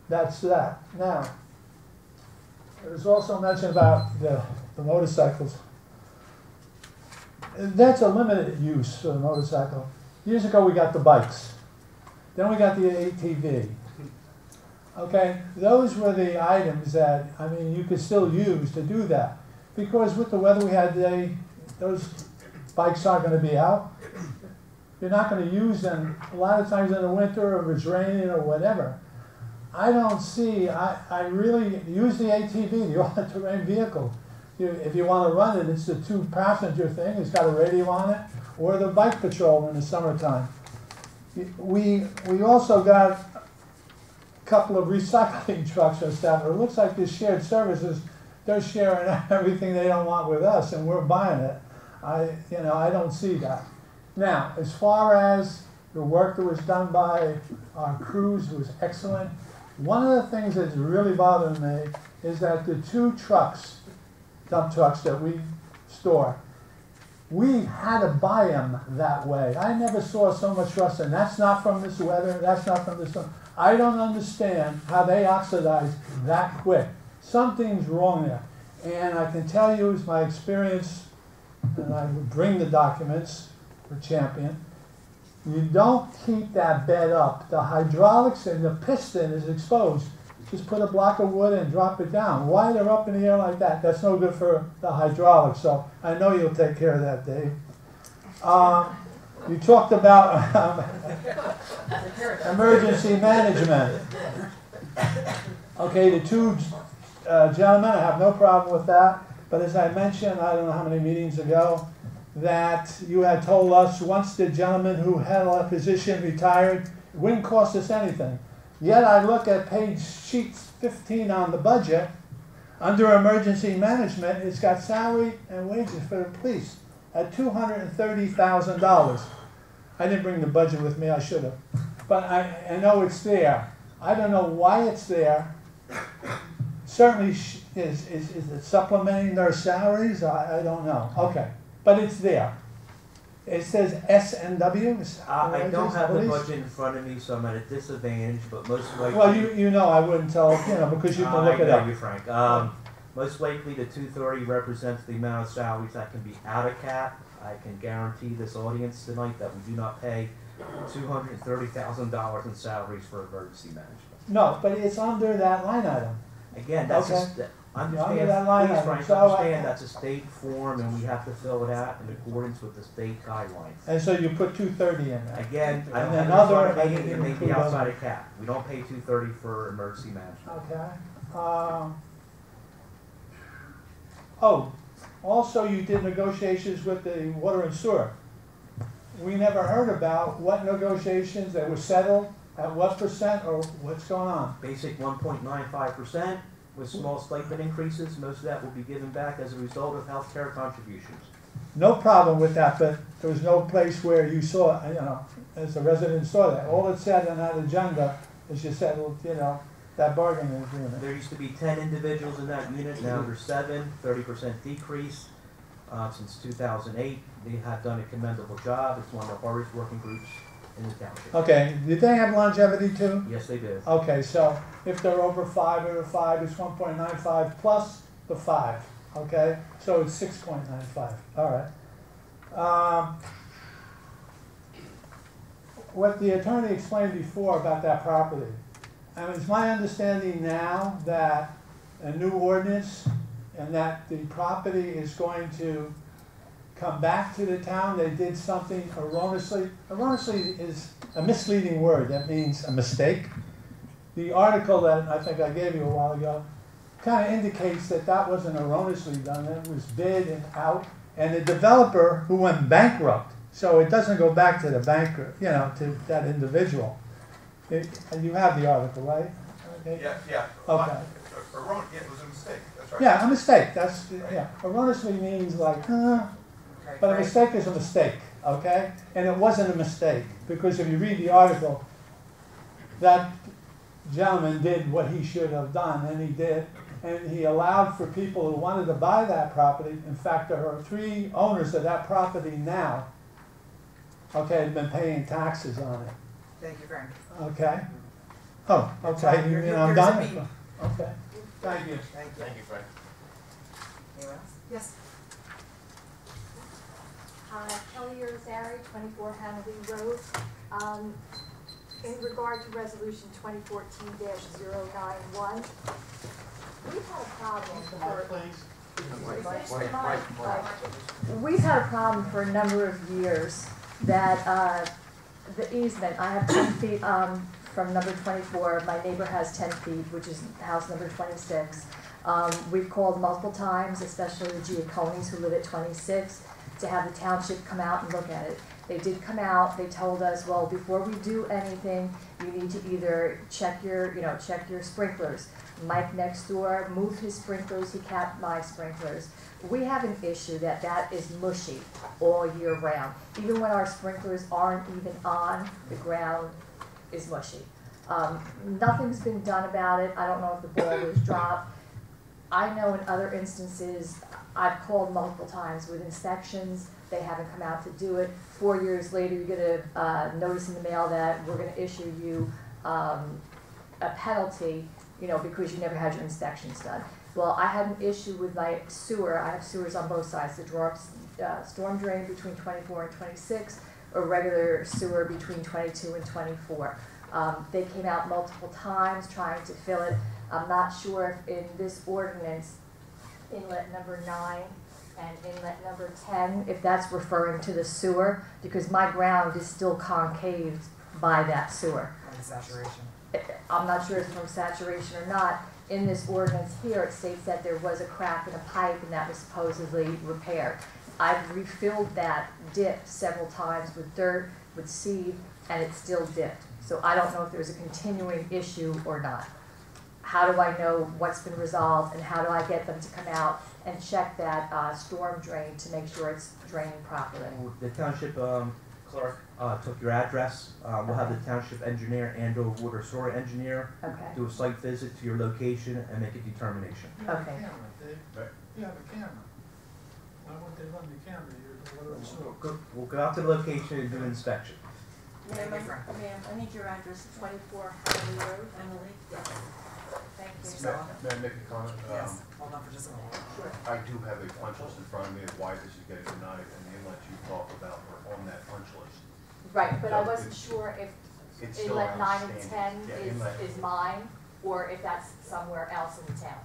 That's that. Now, there was also mention about the motorcycles. That's a limited use for the motorcycle. Years ago, we got the bikes. Then we got the ATV. Okay, those were the items that, I mean, you could still use to do that. Because with the weather we had today, those bikes aren't going to be out. You're not going to use them a lot of times in the winter, or if it's raining or whatever. I don't see, I really use the ATV, the all-terrain vehicle. If you want to run it, it's the 2-passenger thing, it's got a radio on it, or the bike patrol in the summertime. We also got a couple of recycling trucks or stuff. It looks like this shared services, they're sharing everything they don't want with us, and we're buying it. I don't see that. Now, as far as the work that was done by our crews was excellent. One of the things that's really bothering me is that the 2 trucks, dump trucks that we store, we had to buy them that way. I never saw so much rust, and that's not from this weather, that's not from this. I don't understand how they oxidize that quick. Something's wrong there. And I can tell you, it's my experience, and I would bring the documents for Champion, you don't keep that bed up. The hydraulics and the piston is exposed. just put a block of wood and drop it down. Why they're up in the air like that? That's no good for the hydraulics, so I know you'll take care of that, Dave. You talked about emergency management. Okay, the two gentlemen, I have no problem with that, but as I mentioned, I don't know how many meetings ago, that you had told us once the gentleman who held a position retired, it wouldn't cost us anything. Yet I look at sheet 15 on the budget, under emergency management, it's got salary and wages for the police at $230,000. I didn't bring the budget with me, I should have. But I know it's there. I don't know why it's there. Certainly, is it supplementing their salaries? I don't know. Okay, but it's there. It says SNW. I don't have the budget in front of me, so I'm at a disadvantage, but most likely... Well, you know I wouldn't tell, because you can look it up. I know you, Frank. Most likely the 230 represents the amount of salaries that can be out of cap. I can guarantee this audience tonight that we do not pay $230,000 in salaries for emergency management. No, but it's under that line item. Again, that's Okay. understand, that line please, item. Frank, So understand that's a state form and we have to fill it out in accordance with the state guidelines. And so you put 230 in there. Again, I don't And have then it in front other, of I me, didn't it may be include outside other. of cap. We don't pay 230 for emergency management. Okay. Oh, also you did negotiations with the water and sewer. We never heard about what negotiations that were settled, at what percent, or what's going on. Basic 1.95% with small stipend increases. Most of that will be given back as a result of health care contributions. No problem with that, but there was no place where you saw, as a resident saw that. All it said on that agenda is you said, that bargaining agreement. There used to be 10 individuals in that unit, now there's 7, 30% decrease since 2008. They have done a commendable job. It's one of the hardest working groups in the township. Okay, did they have longevity too? Yes, they do. Okay, so if they're over 5, it's 1.95 plus the 5, okay? So it's 6.95, all right. What the attorney explained before about that property, and it's my understanding now that a new ordinance and that the property is going to come back to the town. They did something erroneously. Erroneously is a misleading word. That means a mistake. The article that I think I gave you a while ago kind of indicates that that wasn't erroneously done. It was bid and out. And the developer who went bankrupt, so it doesn't go back to the banker, to that individual. You have the article, right? Okay. Yeah. Okay. It was a mistake, that's right. Yeah, a mistake. That's, erroneously means like, but a mistake is a mistake, okay? And it wasn't a mistake, because if you read the article, that gentleman did what he should have done, and he did. And he allowed for people who wanted to buy that property. In fact, there are 3 owners of that property now, okay, have been paying taxes on it, Thank you, Frank. okay? Oh, okay, You're- I'm you're done? to be- Okay, thank you. Thank you. Thank you, Frank. Anyone else? Yes. Kelly Irizarry, 24 Hannity Road. In regard to resolution 2014-091, we've had a problem We've had a problem for a number of years that the easement, I have 10 feet from number 24, my neighbor has 10 feet, which is house number 26. We've called multiple times, especially the Giaconis who live at 26, to have the township come out and look at it. They did come out, they told us, well, before we do anything, you need to either check your sprinklers. Mike next door moved his sprinklers, he capped my sprinklers. We have an issue that is mushy all year round. Even when our sprinklers aren't even on, the ground is mushy. Nothing's been done about it. I don't know if the ball was dropped. I know in other instances, I've called multiple times with inspections. They haven't come out to do it. 4 years later, you get a notice in the mail that we're going to issue you a penalty, because you never had your inspections done. Well, I had an issue with my sewer. I have sewers on both sides. The storm drain between 24 and 26, or regular sewer between 22 and 24. They came out multiple times trying to fill it. I'm not sure if in this ordinance, inlet number 9 and inlet number 10, if that's referring to the sewer, because my ground is still concaved by that sewer. And saturation. I'm not sure if it's from saturation or not. In this ordinance here, it states that there was a crack in a pipe and that was supposedly repaired. I've refilled that dip several times with dirt, with seed, and it's still dipped. So I don't know if there's a continuing issue or not. How do I know what's been resolved, and how do I get them to come out and check that storm drain to make sure it's draining properly? The township clerk took your address. We'll have the township engineer and or water sewer engineer Okay. do a site visit to your location and make a determination. Okay. You have a camera. Why won't they run the camera here? Water and sewer? We'll go out to the location and do an inspection. Ma'am, I need your address, 24 Harley Road, Emily. Yes. Thank you. Mr. Sella? May I make a comment? Yes, hold on for just a moment. I do have a punch list in front of me of why this is getting denied, and the inlets you talk about are on that punch list. Right, but I wasn't sure if It's still inlet 9 and outstanding. 10 Yeah, inlet. is mine, or if that's somewhere else in the town.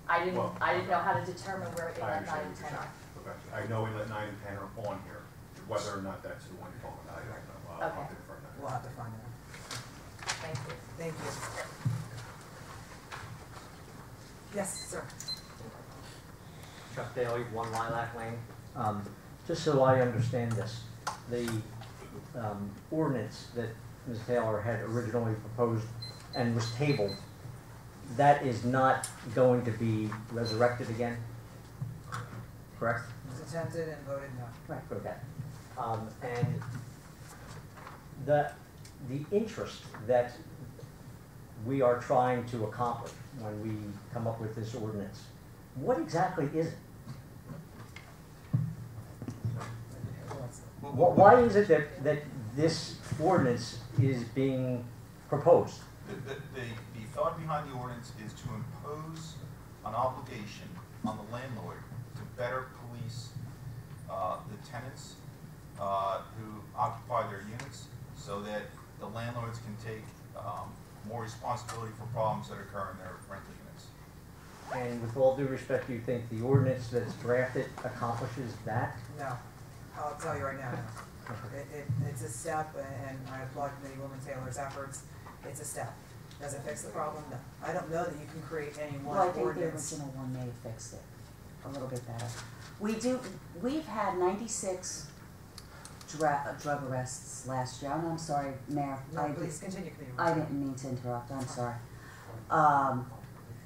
I didn't Well, know how to determine where I inlet 9 understand and what 10 you're are. saying. Okay. I know inlet 9 and 10 are on here. Whether or not that's the one you're talking about, I don't know. I'll Okay. confirm that. We'll have to find out. Thank you. Thank you. Yes, sir. Chuck Daly, 1 Lilac Lane. Just so I understand this, the ordinance that Ms. Taylor had originally proposed and was tabled, that is not going to be resurrected again, correct? It was attempted and voted no. Right. Okay. And the interest that we are trying to accomplish when we come up with this ordinance, what exactly is it? Why is it that this ordinance is being proposed? The thought behind the ordinance is to impose an obligation on the landlord to better police the tenants who occupy their units, so that the landlords can take more responsibility for problems that occur in their rental units. And with all due respect, do you think the ordinance that's drafted accomplishes that? No, I'll tell you right now, no. It's a step, and I applaud Committeewoman Taylor's efforts. It's a step. Does it fix the problem? No. I don't know that you can create any one Well, I think the ordinance. original one may have fixed it a little bit better. We've had 96 drug arrests last year. And I'm sorry, Mayor. No, please continue, Committeewoman. I didn't mean to interrupt, I'm sorry.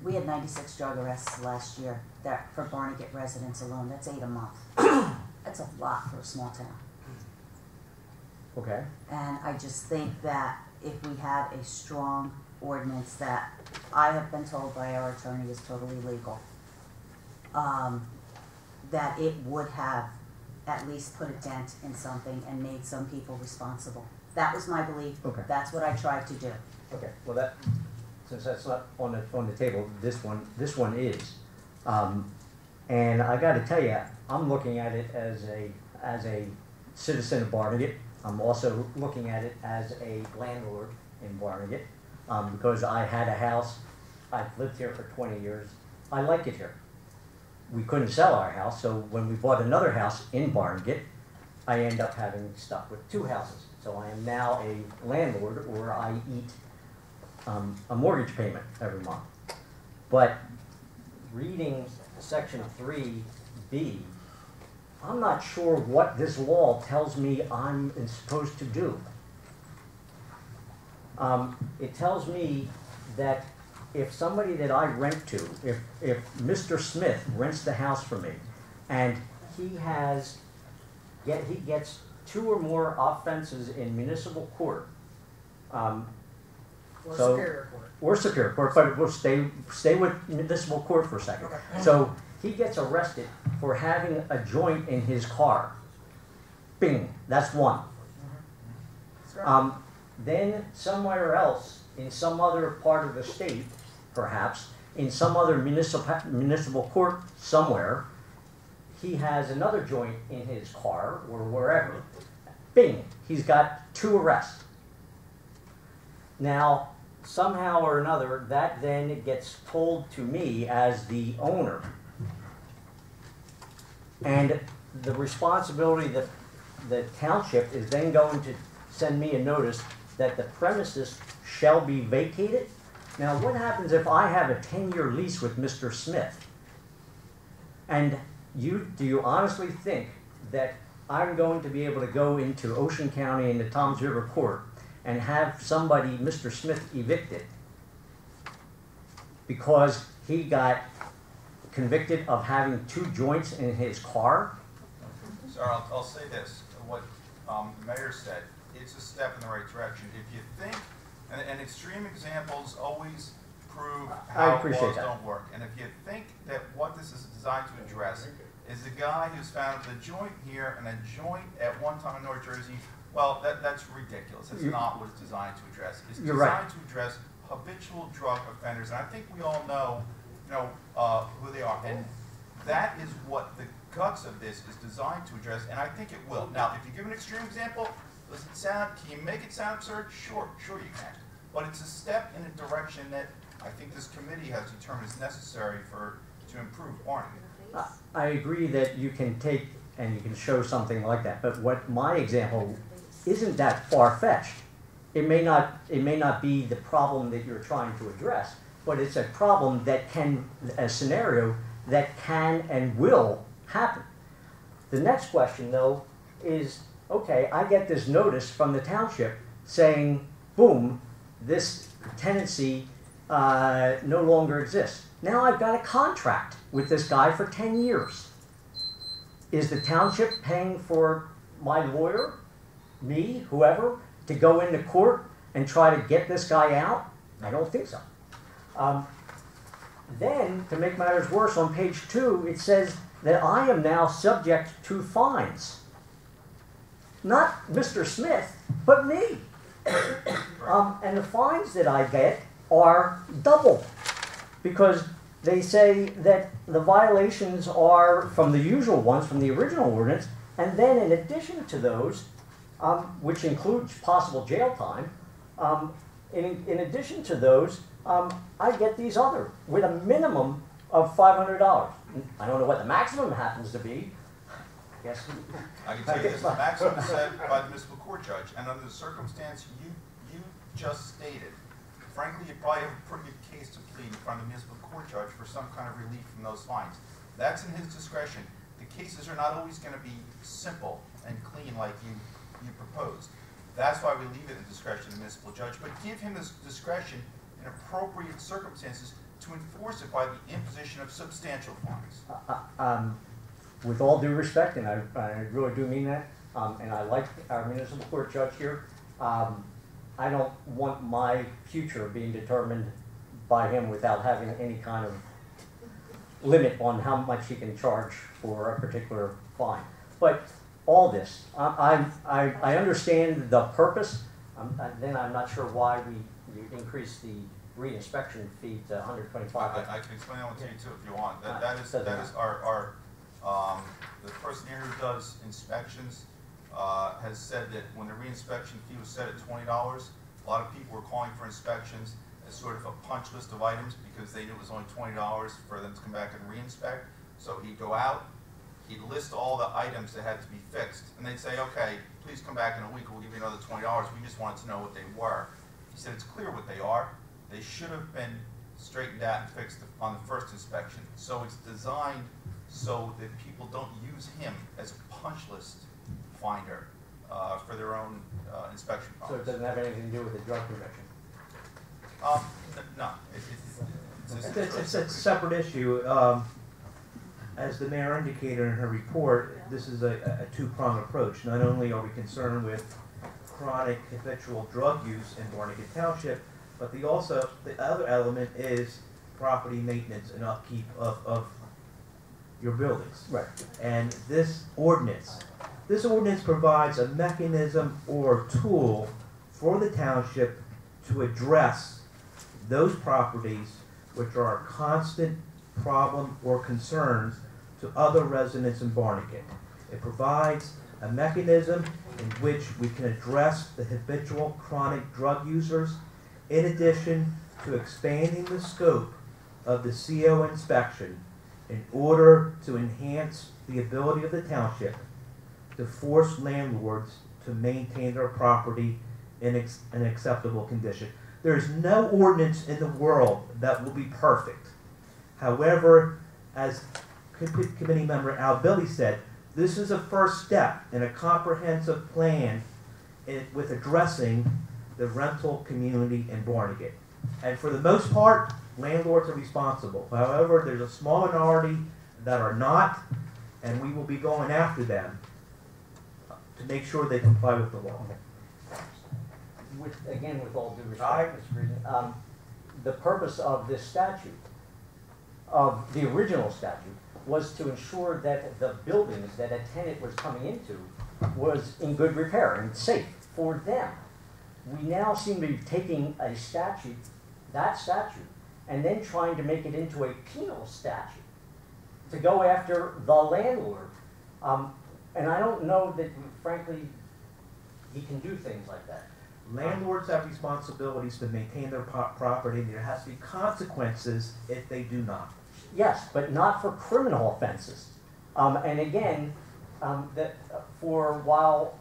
We had 96 drug arrests last year that for Barnegat residents alone. That's 8 a month. That's a lot for a small town. Okay. And I just think that if we had a strong ordinance that I have been told by our attorney is totally legal, that it would have at least put a dent in something and made some people responsible. That was my belief. Okay. That's what I tried to do. Okay. Well, that since that's not on the table, this one is, and I got to tell you, I'm looking at it as a citizen of Barnegat. I'm also looking at it as a landlord in Barnegat, because I had a house. I've lived here for 20 years. I like it here. We couldn't sell our house, so when we bought another house in Barnegat, I end up having stuck with 2 houses. So I am now a landlord, or I eat a mortgage payment every month. But reading section 3B, I'm not sure what this law tells me I'm supposed to do. It tells me that if somebody that I rent to, if Mr. Smith rents the house from me, and he gets 2 or more offenses in municipal court, Or so- Superior Court. or Superior Court, but we'll stay with municipal court for a second. Okay. So he gets arrested for having a joint in his car. Bing, that's 1. That's right. Then somewhere else, in some other part of the state, perhaps, in some other municipal court somewhere, he has another joint in his car or wherever. Bing, he's got 2 arrests. Now, somehow or another, that then gets told to me as the owner. And the responsibility that the township is then going to send me a notice that the premises shall be vacated. Now, what happens if I have a 10-year lease with Mr. Smith? And do you honestly think that I'm going to be able to go into Ocean County in the Toms River Court and have somebody, Mr. Smith, evicted because he got convicted of having 2 joints in his car? Sir, I'll say this, what the mayor said, it's a step in the right direction. If you think, and extreme examples always prove how laws don't work. And if you think that what this is designed to address is the guy who's found with a joint here and a joint at one time in North Jersey, well, that's ridiculous. That's not what it's designed to address. It's designed to address habitual drug offenders, and I think we all know, who they are. And that is what the guts of this is designed to address, and I think it will. Now, if you give an extreme example, can you make it sound absurd? Sure you can. But it's a step in a direction that I think this committee has determined is necessary to improve Barnegat. I agree that you can take and you can show something like that, but what my example isn't that far-fetched. It may not be the problem that you're trying to address, but it's a problem that a scenario that can and will happen. The next question, though, is, okay, I get this notice from the township saying, boom, this tenancy no longer exists. Now I've got a contract with this guy for 10 years. Is the township paying for my lawyer, me, whoever, to go into court and try to get this guy out? I don't think so. Then, to make matters worse, on page 2, it says that I am now subject to fines. Not Mr. Smith, but me. And the fines that I get are double, because they say that the violations are from the usual ones, from the original ordinance, and then in addition to those, which includes possible jail time, in addition to those, I get these other, with a minimum of $500. I don't know what the maximum happens to be. Yes. I can tell you this, the maximum is set by the municipal court judge, and under the circumstance you just stated, frankly, you probably have a pretty good case to plead in front of the municipal court judge for some kind of relief from those fines. That's in his discretion. The cases are not always going to be simple and clean like you proposed. That's why we leave it in the discretion of the municipal judge, but give him this discretion in appropriate circumstances to enforce it by the imposition of substantial fines. With all due respect, and I really do mean that, and I like our municipal court judge here, I don't want my future being determined by him without having any kind of limit on how much he can charge for a particular fine. But all this, I understand the purpose, then I'm not sure why you increase the re-inspection fee to $125. I can explain that one to you too if you want. That is our the person here who does inspections has said that when the re-inspection fee was set at $20, a lot of people were calling for inspections as sort of a punch list of items because they knew it was only $20 for them to come back and re-inspect. So he'd go out, he'd list all the items that had to be fixed, and they'd say, okay, please come back in a week, we'll give you another $20. We just wanted to know what they were. He said it's clear what they are. They should have been straightened out and fixed on the first inspection. So it's designed so that people don't use him as a punch list finder for their own inspection problems. So it doesn't have anything to do with the drug conviction? No. It's a separate issue. As the mayor indicated in her report, this is a two-pronged approach. Not only are we concerned with chronic habitual drug use in Barnegat Township, but the other element is property maintenance and upkeep of your buildings. Right. And this ordinance provides a mechanism or tool for the township to address those properties which are a constant problem or concerns to other residents in Barnegat. It provides a mechanism in which we can address the habitual chronic drug users in addition to expanding the scope of the CO inspection in order to enhance the ability of the township to force landlords to maintain their property in an acceptable condition. There is no ordinance in the world that will be perfect. However, as committee member Al Billy said, this is a first step in a comprehensive plan with addressing the rental community in Barnegat. And for the most part, landlords are responsible. However, there's a small minority that are not, and we will be going after them to make sure they comply with the law. Again, with all due respect, Mr. President, the purpose of this statute, of the original statute, was to ensure that the buildings that a tenant was coming into was in good repair and safe for them. We now seem to be taking a statute, that statute, and then trying to make it into a penal statute to go after the landlord. And I don't know that, frankly, he can do things like that. Landlords have responsibilities to maintain their property, and there has to be consequences if they do not. Yes, but not for criminal offenses. And again, for while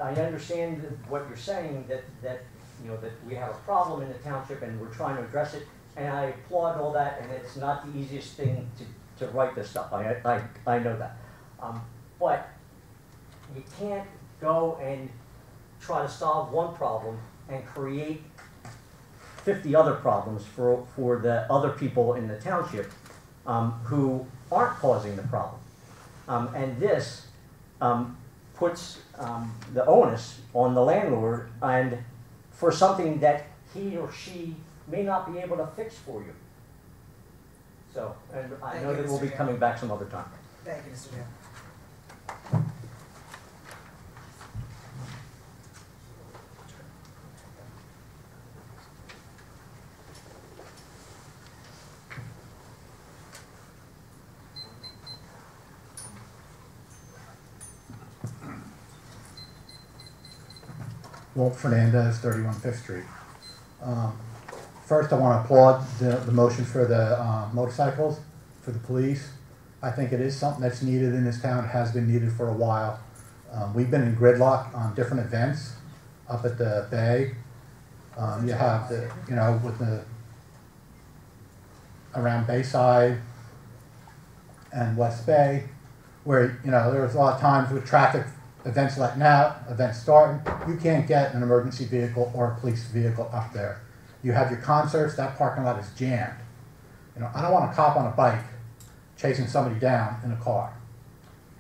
I understand what you're saying, that you know that we have a problem in the township and we're trying to address it, and I applaud all that, and it's not the easiest thing to write this stuff. I know that, but you can't go and try to solve one problem and create 50 other problems for the other people in the township who aren't causing the problem. And this puts the onus on the landlord and for something that he or she may not be able to fix for you. So, and I know that we'll be coming back some other time. Thank you, Mr. Mayor. Walt Fernandez, 31 Fifth Street. First, I want to applaud the motion for the motorcycles for the police. I think it is something that's needed in this town. It has been needed for a while. We've been in gridlock on different events up at the Bay. You have the, with the around Bayside and West Bay, where there was a lot of times with traffic events letting out, events starting, you can't get an emergency vehicle or a police vehicle up there. You have your concerts, that parking lot is jammed. I don't want a cop on a bike chasing somebody down in a car.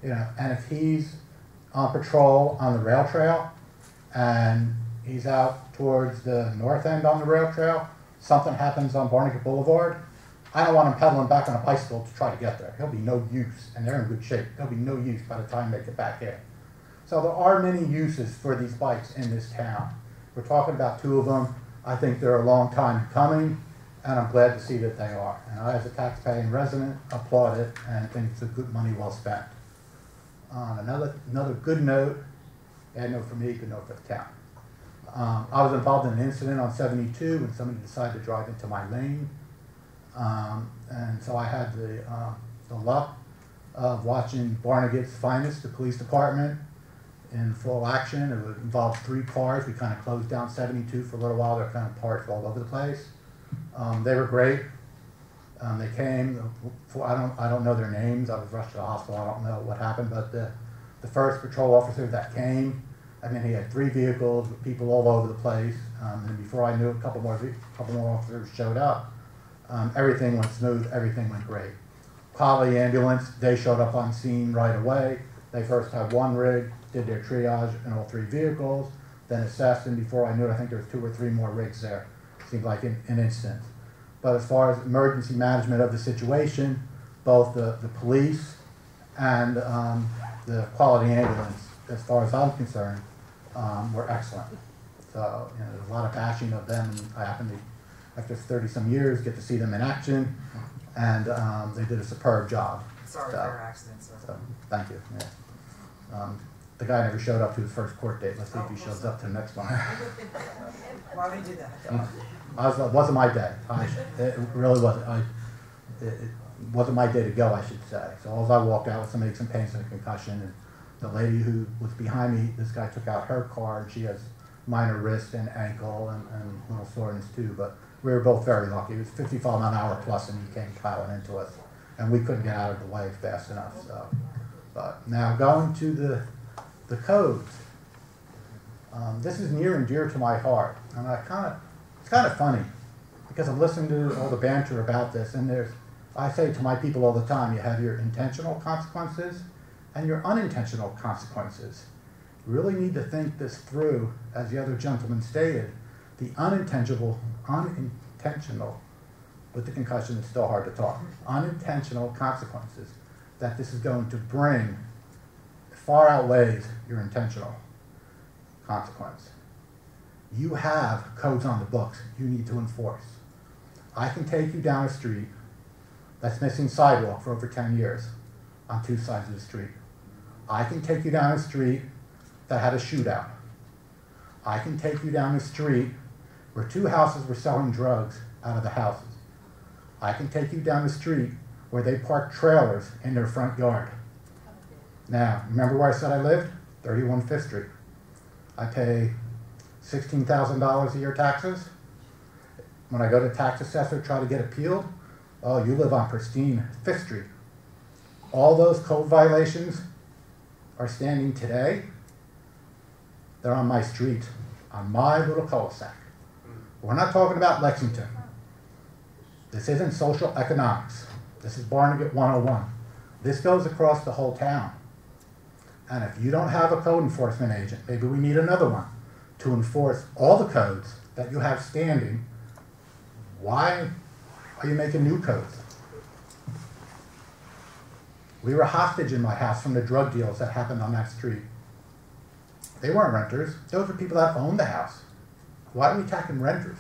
And if he's on patrol on the rail trail and he's out towards the north end on the rail trail, something happens on Barnegat Boulevard, I don't want him pedaling back on a bicycle to try to get there. He'll be no use, and they're in good shape. There'll be no use by the time they get back in. So there are many uses for these bikes in this town. We're talking about two of them. I think they're a long time coming, and I'm glad to see that they are. And I, as a taxpaying resident, applaud it and think it's a good money well spent. On another good note, bad note for me, good note for the town. I was involved in an incident on 72 when somebody decided to drive into my lane. And so I had the luck of watching Barnegat's finest, the police department, in full action. It involved 3 cars. We kind of closed down 72 for a little while. They're kind of parked all over the place. They were great. They came. I don't know their names. I was rushed to the hospital. I don't know what happened, but the first patrol officer that came, he had 3 vehicles with people all over the place. And before I knew it, a couple more officers showed up. Everything went smooth. Everything went great. Quality ambulance. They showed up on scene right away. They first had 1 rig, did their triage in all 3 vehicles, then assessed, and before I knew it, I think there was 2 or 3 more rigs there. Seemed like an instant. But as far as emergency management of the situation, both the police and the quality ambulance, as far as I'm concerned, were excellent. So there's a lot of bashing of them, and I happen to, after 30-some years, get to see them in action, and they did a superb job. Sorry for your accident, sir. So, thank you. Yeah. the guy never showed up to his first court date. Let's see if he shows up to the next one. Why would you do that? It wasn't my day. It really wasn't. It wasn't my day to go, I should say. So all I walked out with some aches and pains and a concussion, and the lady who was behind me, this guy took out her car, and she has minor wrist and ankle and little soreness too, but we were both very lucky. It was 55 mile an hour plus, and he came plowing into us, and we couldn't get out of the way fast enough. So, but now going to the codes, this is near and dear to my heart, and it's kind of funny because I'm listening to all the banter about this, and I say to my people all the time, you have your intentional consequences and your unintentional consequences. You really need to think this through, as the other gentleman stated. The unintentional, with the concussion, it's still hard to talk, unintentional consequences that this is going to bring far outweighs your intentional consequence. You have codes on the books you need to enforce. I can take you down a street that's missing sidewalk for over 10 years on two sides of the street. I can take you down a street that had a shootout. I can take you down a street where two houses were selling drugs out of the houses. I can take you down the street where they parked trailers in their front yard. Now, remember where I said I lived? 31 Fifth Street. I pay $16,000 a year taxes. When I go to tax assessor, try to get appealed, oh, you live on pristine Fifth Street. All those code violations are standing today. They're on my street, on my little cul-de-sac. We're not talking about Lexington. This isn't social economics. This is Barnegat 101. This goes across the whole town. And if you don't have a code enforcement agent, maybe we need another one to enforce all the codes that you have standing. Why are you making new codes? We were hostage in my house from the drug deals that happened on that street. They weren't renters. Those were people that owned the house. Why are we attacking renters?